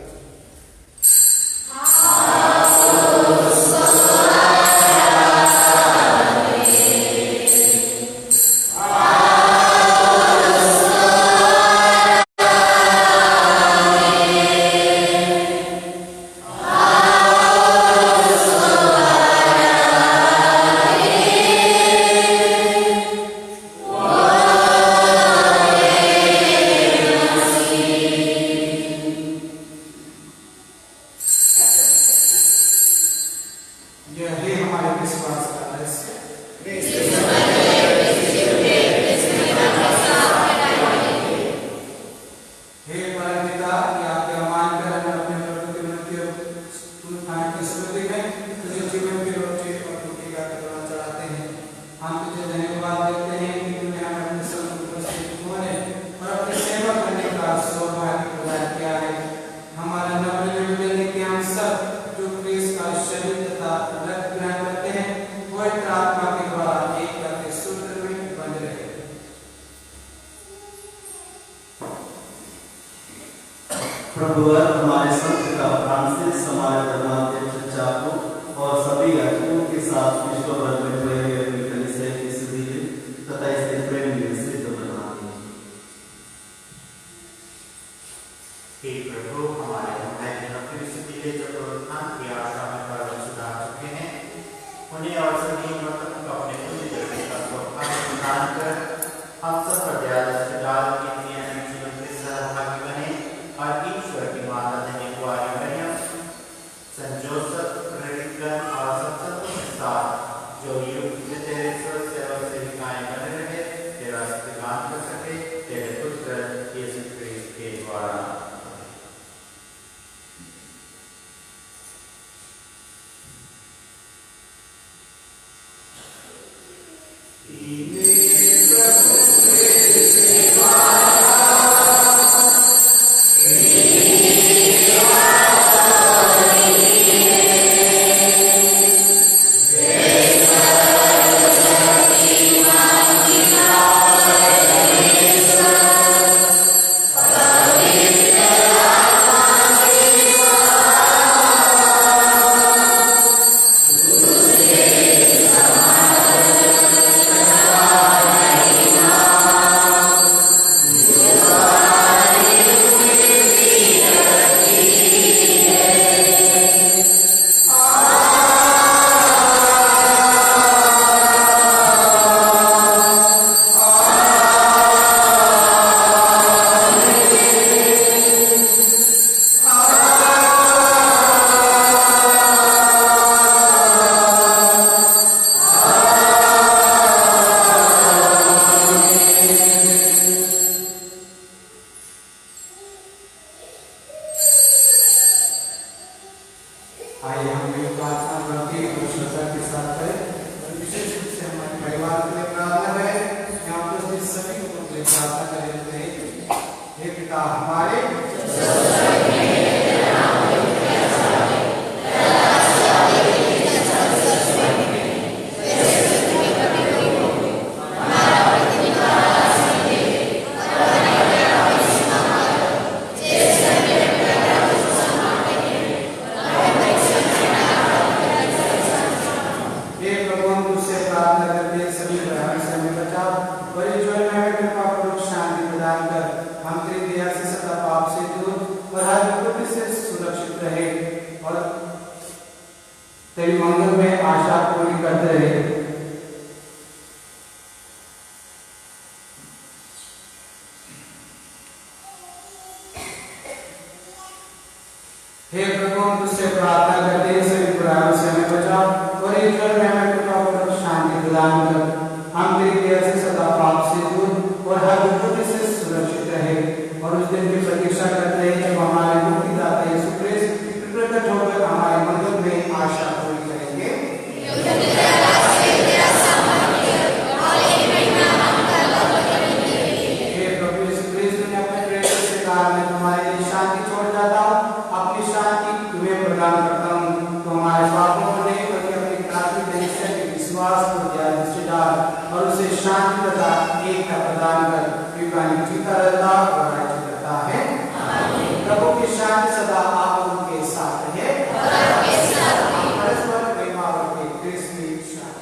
[SPEAKER 6] प्रभुवर हमारे संत का फ्रांसिस, हमारे धर्माध्यक्ष चाको और सभी याजकों के साथ विश्व भर में हुए अपनी कलीसिया की सुधीर तथा इसके प्रेम में सिद्ध बनाते हैं।
[SPEAKER 7] हे प्रभु, हमारे अपनी स्थिति के जो पुनरुत्थान की आशा में परम सुधार चुके हैं, उन्हें और सभी मृतकों को अपने पुण्य जगत का सौभाग्य प्रदान कर हम सब पर दया दृष्टि डाल के जीवन के सहभागी बने और ईश्वर की माता धन्य कुंवारी मरियम, संत जोसेफ, प्रेरितगण और सब संतों के साथ जो युग से तेरे स्वर्ग सेवक सेविकाएं बने रहे, तेरा स्तुतिगान कर सके, तेरे पुत्र यीशु क्रिस्त के द्वारा।
[SPEAKER 1] तेरी मंगल में आशा पूरी करते रहे। हे प्रभु, हम तुझसे प्रार्थना करते हैं, सभी बुराइयों से हमें बचा और ईश्वर में हमें कृपापूर्वक शांति प्रदान कर। हम तेरी दया से सदा पाप से दूर और हर विपत्ति से सुरक्षित रहे और उस दिन की प्रतीक्षा करते हैं जब हमारे मुक्तिदाता यीशु क्रिस्त प्रकट होकर हमारे मंगल में आशा पूरी करेंगे।
[SPEAKER 2] तेरा
[SPEAKER 1] और उसे शांति प्रदान एकता प्रदान कर युगानुग जीता रहता और राज्य करता है। प्रभु की शांति सदा आप उनके साथ रहे परस्पर प्रेम और क्रिस्मी शांति।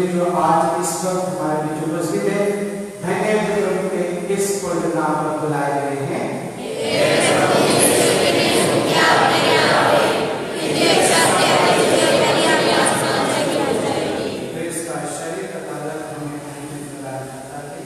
[SPEAKER 1] जो आज इस वक्त हमारे बीच उपस्थित है, धन्य प्रभु के इस पवित्र नाम पर बुलाए गए हैं। तो इसका शरीर का ताजा हमें बुलाया जाता है।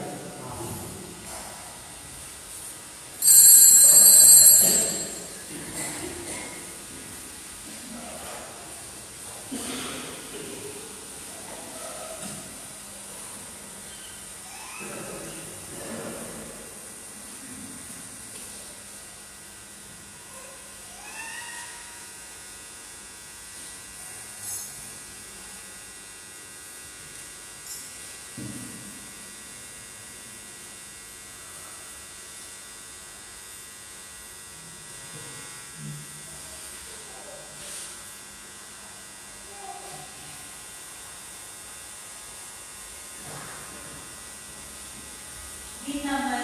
[SPEAKER 2] Bin number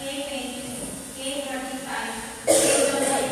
[SPEAKER 2] A20, A35, A36.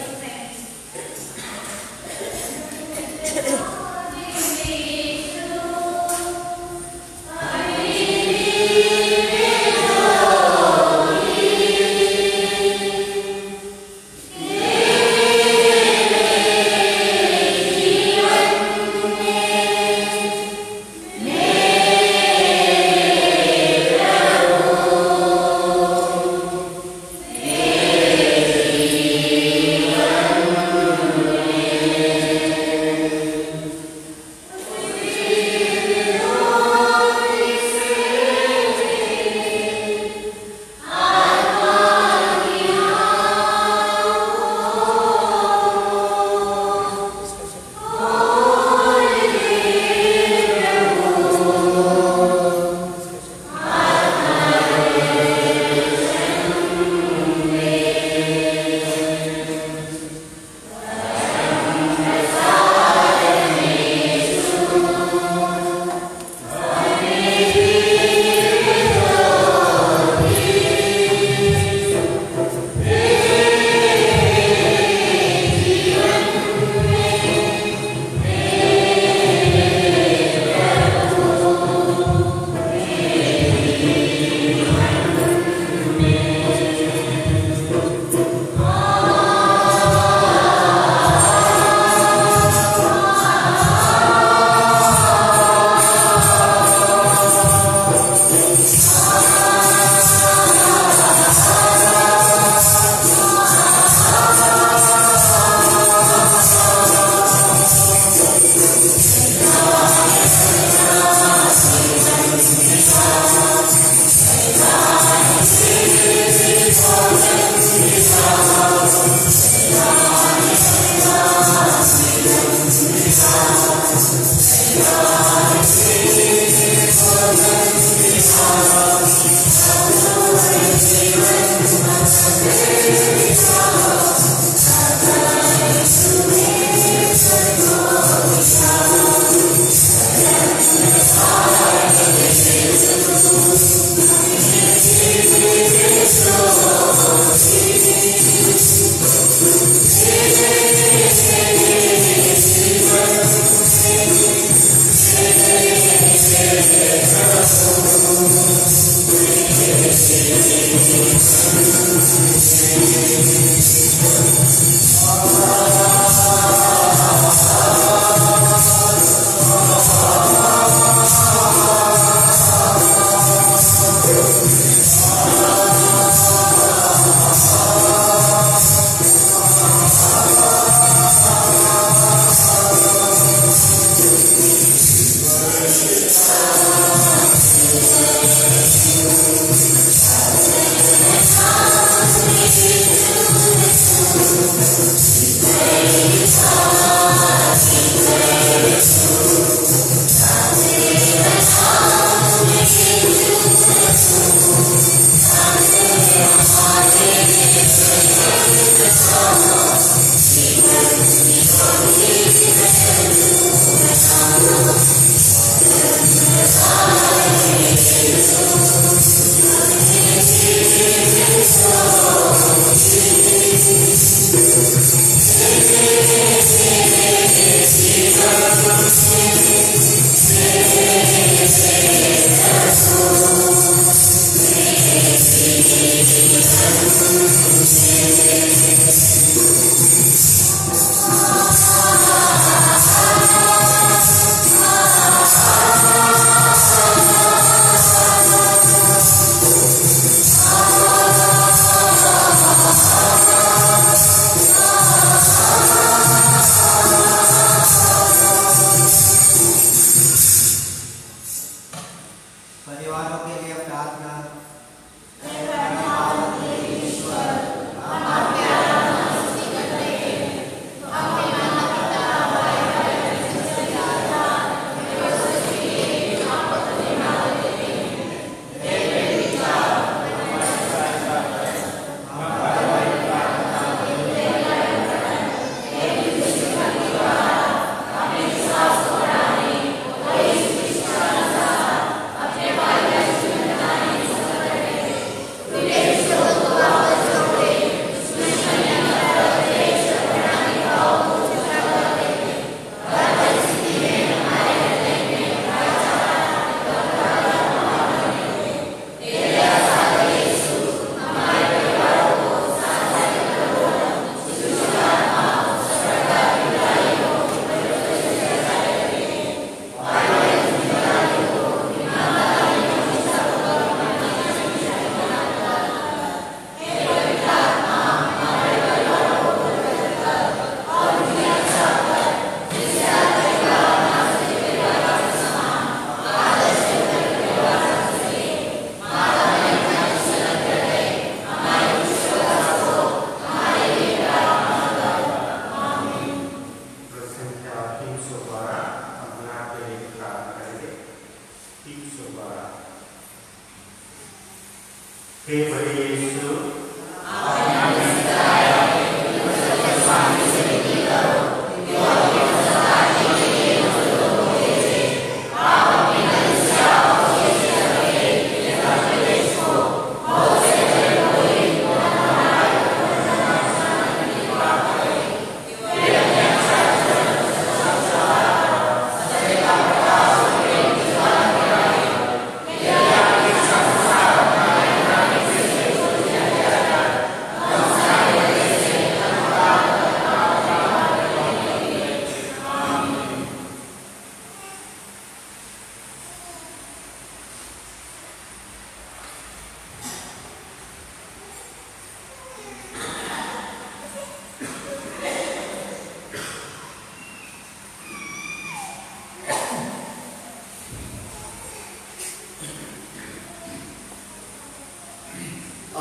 [SPEAKER 7] हे बड़े यीशु,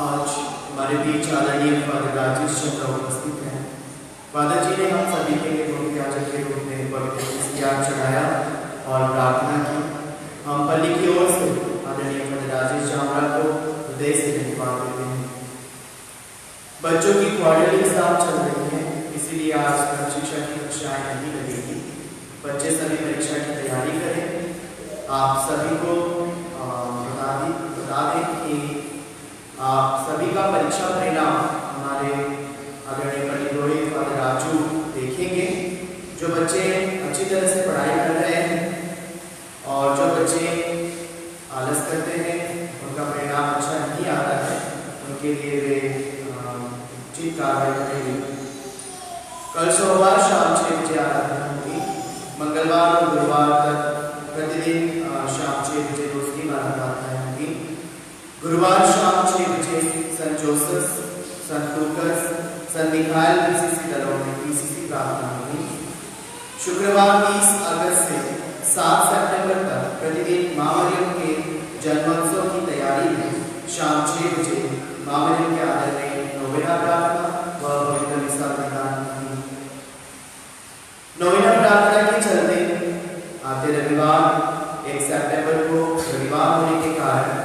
[SPEAKER 8] आज हमारे बीच आदरणीय फादर राजेश चंद्र उपस्थित हैं। फादर जी ने हम सभी के लिए मुख्य याजक के रूप में पवित्र क्रिस्तियान चढ़ाया और प्रार्थना की। हम पल्ली की ओर से आदरणीय फादर राजेश चावड़ा को हृदय से धन्यवाद देते हैं। बच्चों की क्वार्टरली एग्जाम चल रही है, इसीलिए आज शिक्षा की कक्षाएं नहीं लगेगी। बच्चे सभी परीक्षा की तैयारी करें। आप सभी को बता दें कि आप सभी का परीक्षा परिणाम हमारे आदरणीय पंडित फादर राजू देखेंगे। जो बच्चे अच्छी तरह से पढ़ाई कर रहे हैं और जो बच्चे आलस करते हैं, उनका परिणाम अच्छा नहीं आता है, उनके लिए वे उचित कार्रवाई करेंगे। कल सोमवार शाम 6 बजे आराधना होगी। मंगलवार और गुरुवार तक प्रतिदिन शाम 6 बजे रोज की आराधना होगी। गुरुवार शाम 6 बजे Saint Joseph, Saint Lucas, Saint Mikhail PCC दलों में पीसीसी प्रार्थना होगी। शुक्रवार 20 अगस्त से 7 सितंबर तक प्रतिदिन मां मरियम के जन्मोत्सव की तैयारी में शाम 6 बजे मां मरियम के आदर में नोवेना प्रार्थना व पवित्र मिसा प्रदान होगी। नोवेना प्रार्थना के चलते आते रविवार 1 सितंबर को रविवार होने के कारण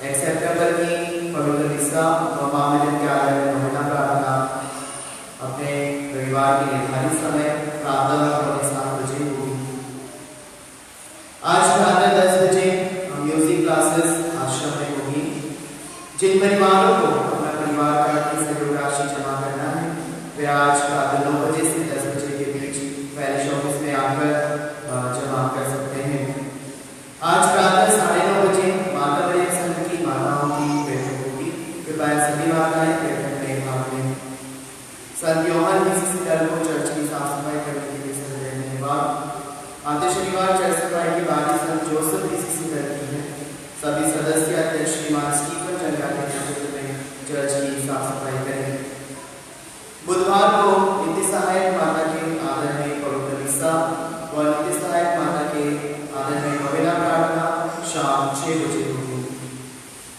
[SPEAKER 8] 1 सितंबर की पवित्र मिसा व मां मरियम के आदर में नोवेना प्रार्थना अपने रविवार के निर्धारित समय प्रातः 7 बजे होगी। आज प्रातः 10 बजे म्यूजिक क्लासेस आश्रम में होगी। जिन परिवारों को अपना परिवार का सहयोग राशि जमा करना है, वे आज प्रातः 9 बजे से 10 बजे के बीच पैरिश ऑफिस में आकर जमा कर सकते हैं। आज प्रातः 9:30 बजे माता मरियम संघ की माताओं की बैठक होगी। कृपया सभी माताएं बैठक में भाग लें। संत योहान पीसीसी दल को चर्च की साफ सफाई करने के लिए सदैव धन्यवाद। आते शनिवार चर्च सफाई की बारी संत जोसेफ पीसीसी दल की है। सभी सदस्य अध्यक्ष श्रीमान स्टीफन चंगा के नेतृत्व में चर्च की साफ सफाई करें। बुधवार को नित्य सहायक माता के आदर में पवित्र मिसा व नित्य सहायक माता के आदर में नोवेना प्रार्थना शाम 6 बजे होगी।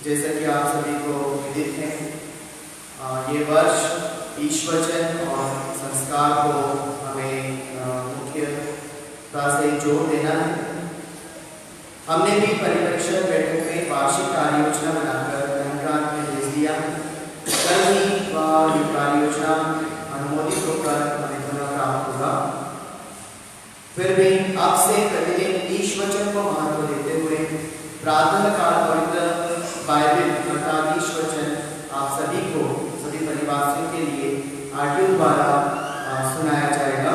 [SPEAKER 8] जैसा कि आप सभी को विदित है, ये वर्ष ईश्वरचन और संस्कार को हमें मुख्यता से जोर देना है। हमने भी परिपरीक्षण बैठक में वार्षिक कार्य योजना बनाकर संक्रांत में भेज दिया। कल ही वह कार्य योजना अनुमोदित होकर हमें पुनः प्राप्त होगा। फिर भी अब से प्रतिदिन ईश्वरचन को महत्व देते हुए प्रातः काल पवित्र बाइबल अर्थात ईश्वरचन आप सभी को, सभी परिवासियों के लिए आरटीओ द्वारा सुनाया जाएगा।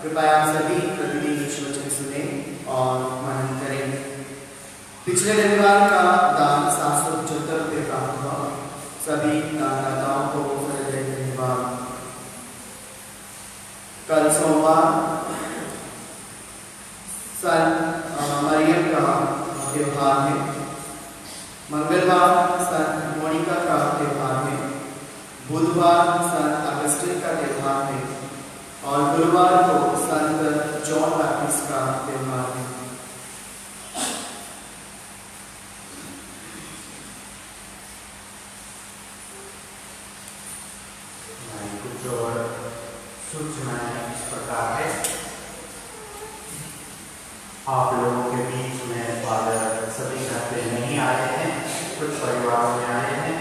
[SPEAKER 8] कृपया आप सभी प्रतिदिन ईश्वरचन सुने और मनन करें। पिछले रविवार का दान 775 रुपये प्राप्त हुआ। सभी दानदाताओं को धन्यवाद। कल सोमवार संत मरियम का त्योहार है। मंगलवार संत मोनिका का त्योहार है। बुधवार संत अगस्टिन का त्योहार है और गुरुवार को संत जॉन बैप्टिस्ट का त्योहार है।
[SPEAKER 7] कुछ और सूचनाएं इस प्रकार है। आप लोगों के बीच में फादर सभी घर पे नहीं आए हैं, कुछ परिवारों में आए हैं।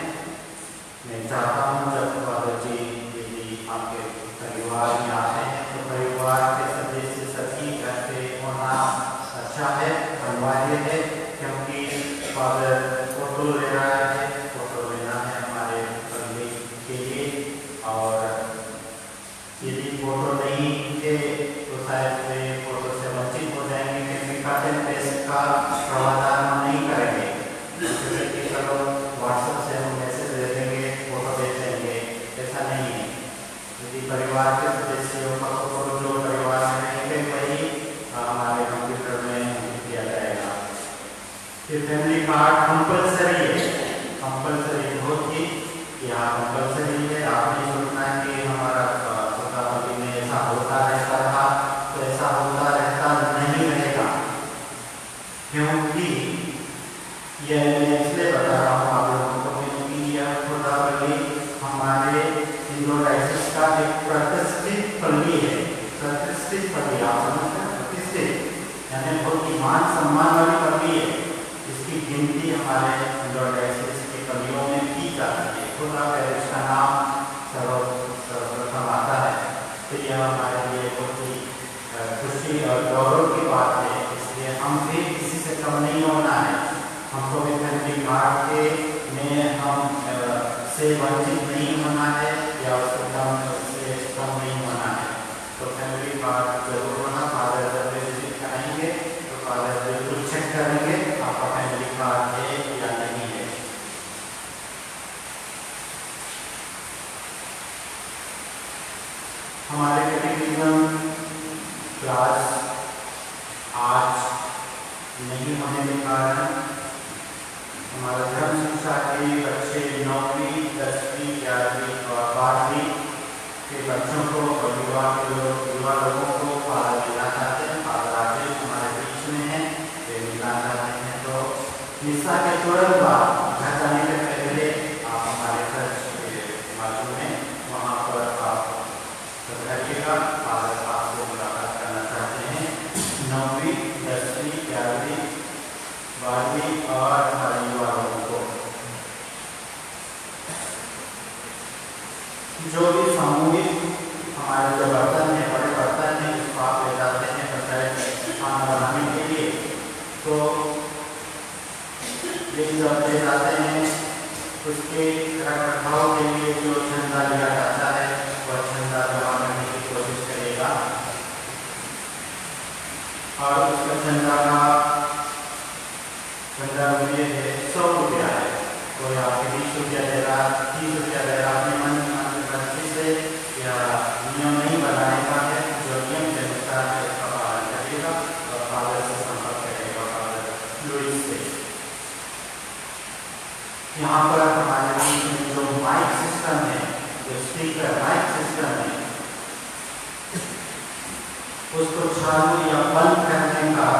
[SPEAKER 7] से वंचित नहीं होना है या उसको से कम नहीं होना है। तो फैमिली कार्ड जरूर होना। फादर जब विजिट कराएंगे तो फादर बिल्कुल चेक करेंगे आपका फैमिली कार्ड है या नहीं है। हमारे कैटेकिज्म क्लास आज नहीं होने के कारण हमारा धर्म शिक्षा के बच्चे 9वीं 10वीं 11वीं और 12वीं के बच्चों को और युवा लोगों को फादर मिलना चाहते हैं। फादर राजेश हमारे बीच में हैं, वे मिलना चाहते हैं। तो मिस्सा के तुरंत बाद घर जाने के पहले आप हमारे चर्च के बाजू में वहाँ पर आप रखिएगा। फादर आपको मुलाकात करना चाहते हैं 9वीं 10वीं 11वीं 12वीं और हमारे युवा लोगों को। जो भी सामूहिक हमारे जो बर्तन है, बड़े बर्तन है, जिसको आप ले जाते हैं पंचायत खाना बनाने के लिए, तो ये जब ले जाते हैं उसके रखरखाव के लिए जो चंदा लिया जाता है वह चंदा जमा करने की कोशिश करेगा। और उसका चंदा मूल्य है 100 रुपया है। कोई आपके 20 रुपया दे रहा, 30 रुपया दे रहा, अपने मन से या नियम नहीं बनाएगा है। जो नियम के अनुसार है उसका पालन करेगा और फादर से संपर्क करेगा, फादर लुइस से। यहाँ पर हमारे बीच में जो माइक सिस्टम है, जो स्पीकर माइक सिस्टम है, उसको चालू या बंद करने का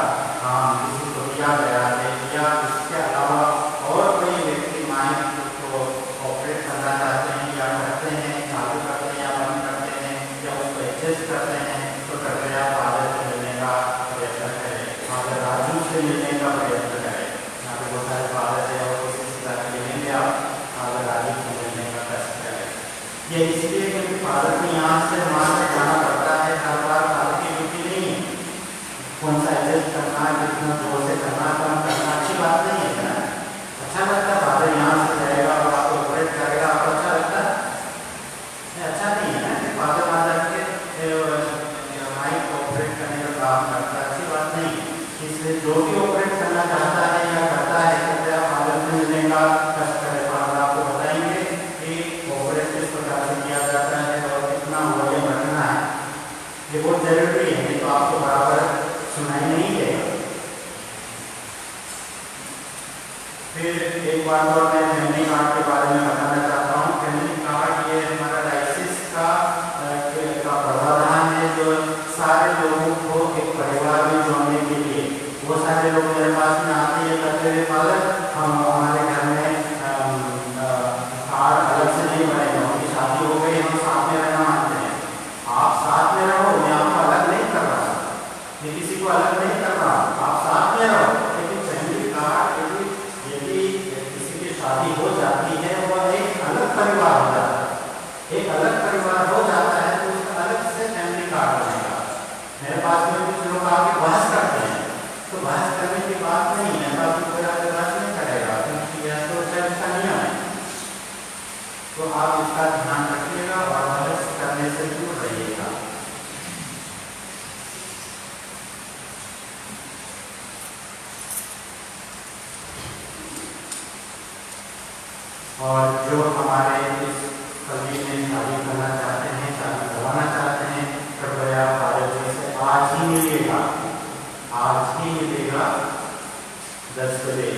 [SPEAKER 7] काम किसी को दिया गया है या इसके अलावा और कोई व्यक्ति माइक को ऑपरेट करना चाहते हैं या करते हैं, चालू करते हैं या बंद करते हैं या उसको एडजस्ट करते हैं, तो कृपया फादर से मिलने का प्रयत्न करें, फादर राजू से मिलने का प्रयत्न करें। यहाँ पे बहुत सारे फादर है और किसी तरह मिलेंगे आप, फादर राजू से मिलने का कष्ट करें। ये इसलिए क्योंकि फादर को यहाँ से वहाँ से जाना पड़ता है, हर बार फादर की ड्यूटी नहीं है। कौन सा एडजस्ट करना, कितना जोर से करना, कम करना अच्छी बात नहीं है ना। अच्छा लगता है फादर यहाँ से जाएगा और आपको ऑपरेट करेगा, आपको अच्छा लगता है? अच्छा नहीं है ना कि फादर वहाँ जाके माइक ऑपरेट करने का काम करता है, अच्छी बात नहीं। इसलिए जो भी ऑपरेट करना चाहता है या करता है कृपया फादर से मिलने का कष्ट करे। फादर आपको बताएंगे कि ऑपरेट किस प्रकार से किया जाता है और कितना वॉल्यूम रखना है। ये बहुत जरूरी है, नहीं तो आपको बराबर सुनाई नहीं देगा। फिर एक बात और मैं फैमिली कार्ड के बारे में बताना चाहता हूँ। फैमिली कार्ड ये हमारा डायसिस का प्रावधान है जो सारे लोगों को एक परिवार में जोड़ने के लिए। वो सारे लोग मेरे पास में आते हैं कहते हुए फादर हम हमारे घर में कार्ड अलग से नहीं बनेगा, उनकी शादी हो गई, हम साथ में रहना मानते हैं। आप साथ में रहो, मैं आपको अलग नहीं कर रहा, मैं किसी को अलग नहीं कर रहा, आप साथ में रहो। लेकिन फैमिली कार्ड यदि किसी की शादी हो जाती है वह एक अलग परिवार हो जाता है, एक अलग परिवार हो जाता है तो उसका अलग से फैमिली कार्ड बनेगा। मेरे पास में कुछ लोग आके बहस करते हैं, तो बहस करने की बात नहीं है, बाकी कोई आगे बहस नहीं करेगा क्योंकि यह तो चर्च का नियम है। तो आप इसका ध्यान रखिएगा और बहस करने से दूर रहिएगा। और जो हमारे इस कवि में शादी करना चाहते हैं, शादी करवाना चाहते हैं, कृपया फादर जी से आज ही मिलेगा, आज ही मिलेगा 10 बजे।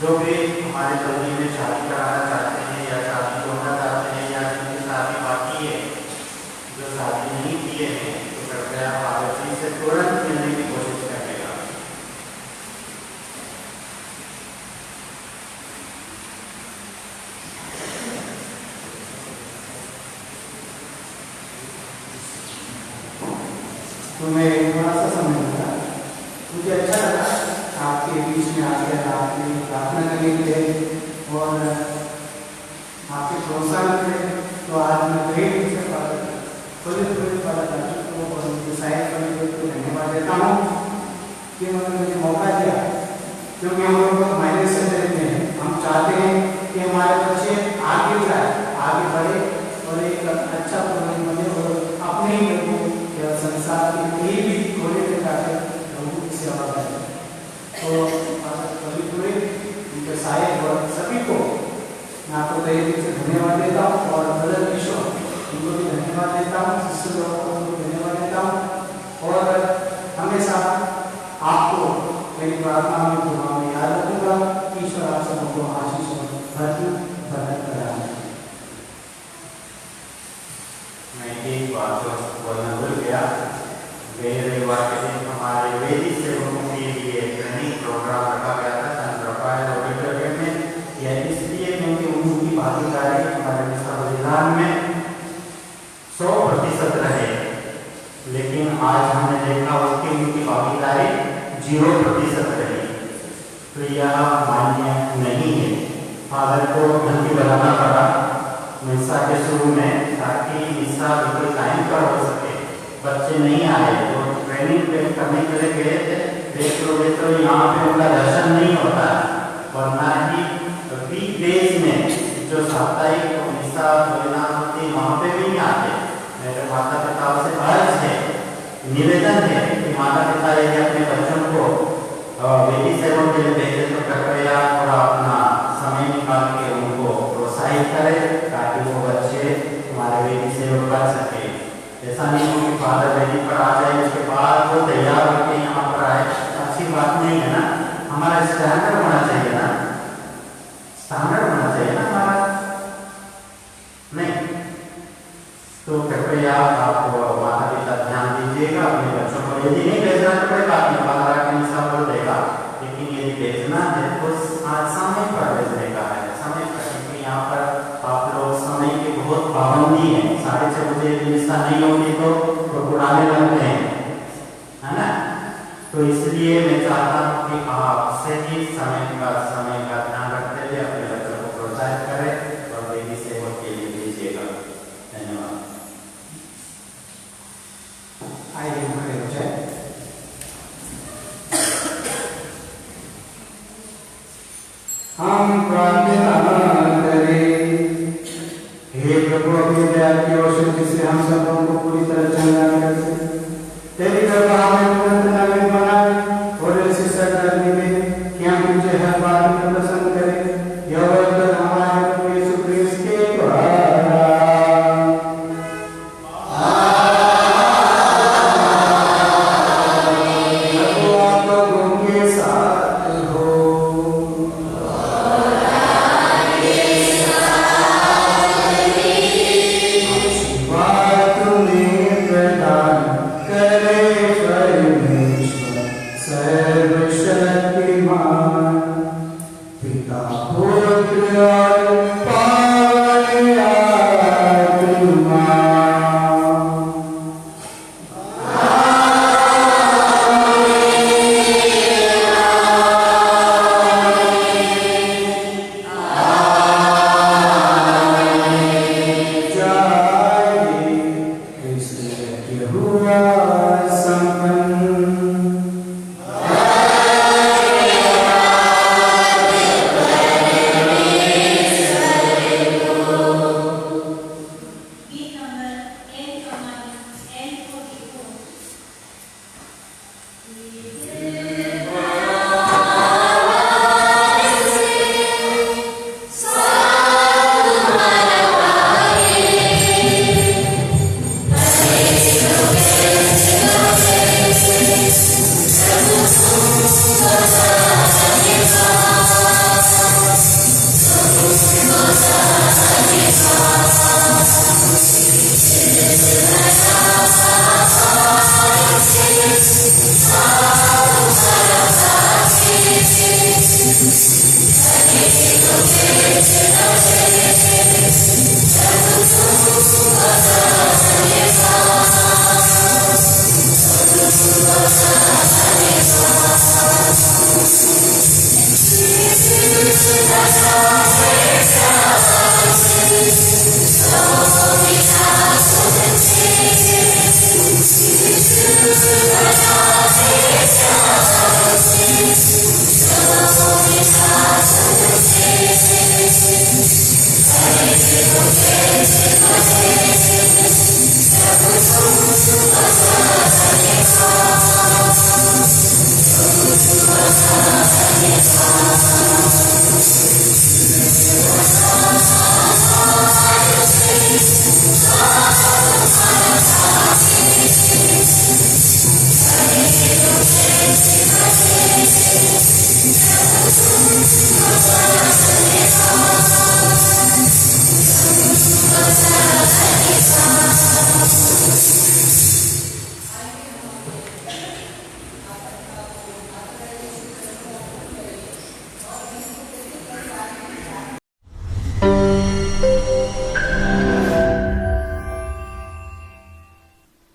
[SPEAKER 7] जो भी हमारे कवि में शादी कराना चाहते हैं या शादी होना चाहते हैं या जिनकी शादी बाकी है, जो शादी नहीं किए हैं, तो कृपया फादर जी से तुरंत मिलने की कोशिश करिएगा।
[SPEAKER 1] तो मैं थोड़ा सा समय लगा, मुझे अच्छा लगा आपके बीच में आकर आपने प्रार्थना करने के लिए और आपके प्रोत्साहन के। तो आज मैं ग्रेट से थोड़ी को और डिसाइड करने के लिए धन्यवाद देता हूँ कि उन्होंने मुझे मौका दिया, क्योंकि हम लोग माइग्रेशन रहते हैं, हम चाहते हैं कि हमारे बच्चे आगे सभी को मैं आपको तहे दिल से धन्यवाद देता हूँ और ब्रदर किशोर उनको भी धन्यवाद देता हूँ, सिस्टर लोगों को भी धन्यवाद देता हूँ और हमेशा आपको मेरी प्रार्थना में दुआ में याद रखूंगा। ईश्वर आप सबको आशीष और भरपूर बरकत कराए।
[SPEAKER 7] मैं एक बात जो बोलना भूल गया, गए रविवार के दिन हमारे वेदी सेवकों के लिए ट्रेनिंग प्रोग्राम रखा गया था चंद्रपाल ऑडिटोरियम में। यह इसलिए क्योंकि उनकी भागीदारी हमारे संविधान में 100% रहे, लेकिन आज हमने देखा उसकी उनकी भागीदारी 0% रही, तो यह मान्य नहीं है। फादर को घंटी बजाना पड़ा मिस्सा के शुरू में ताकि मिस्सा बिल्कुल टाइम पर हो सके। बच्चे नहीं आए तो ट्रेनिंग करने के लिए गए थे, देख लोगे तो यहाँ पे उनका दर्शन नहीं होता और ना ही वीक डेज में जो साप्ताहिक मिस्सा योजना होती वहाँ पे भी नहीं आते। मेरे माता पिता से अर्ज है, निवेदन है कि माता पिता यदि अपने बच्चों को वेदी सेवा के लिए भेजे तो कृपया थोड़ा अपना समय निकाल के उनको प्रोत्साहित करें ताकि वो बच्चे हमारे वेदी सेवा कर सके। ऐसा नहीं हो कि फादर वेदी पर आ जाए उसके बाद वो तैयार होकर यहाँ पर आए, अच्छी बात नहीं है ना। हमारा स्टैंडर्ड होना चाहिए ना, स्टैंडर्ड होना चाहिए ना हमारा, नहीं तो कृपया आप माता पिता ध्यान दीजिएगा अपने बच्चों को। यदि नहीं भेजना तो कोई बात नहीं, 15 का निशा बोल देगा, लेकिन यदि भेजना है तो आज समय पर भेजने का है, समय पर। क्योंकि यहाँ पर आप लोग समय की बहुत पाबंदी है, 6:30 बजे निशा नहीं होगी तो पुराने लगते हैं, है ना। तो इसलिए मैं चाहता हूँ कि आप सही समय का ध्यान रखते हुए अपने बच्चों को प्रोत्साहित करें और वेदी सेवा के लिए दीजिएगा। धन्यवाद।
[SPEAKER 1] आइए खड़े हो जाए। हम प्रार्थना करें। हे प्रभु, अपनी दया की औषधि से हम सबों को पूरी तरह चंगा कर सके। तेरी कृपा हमें तुरंत नवीन बनाए और ऐसी सरगर्मी में कि हम तुझे हर बात में प्रसन्न करें। यह वरदान हमारे प्रभु यीशु क्रिस्त के द्वारा।
[SPEAKER 9] Yes,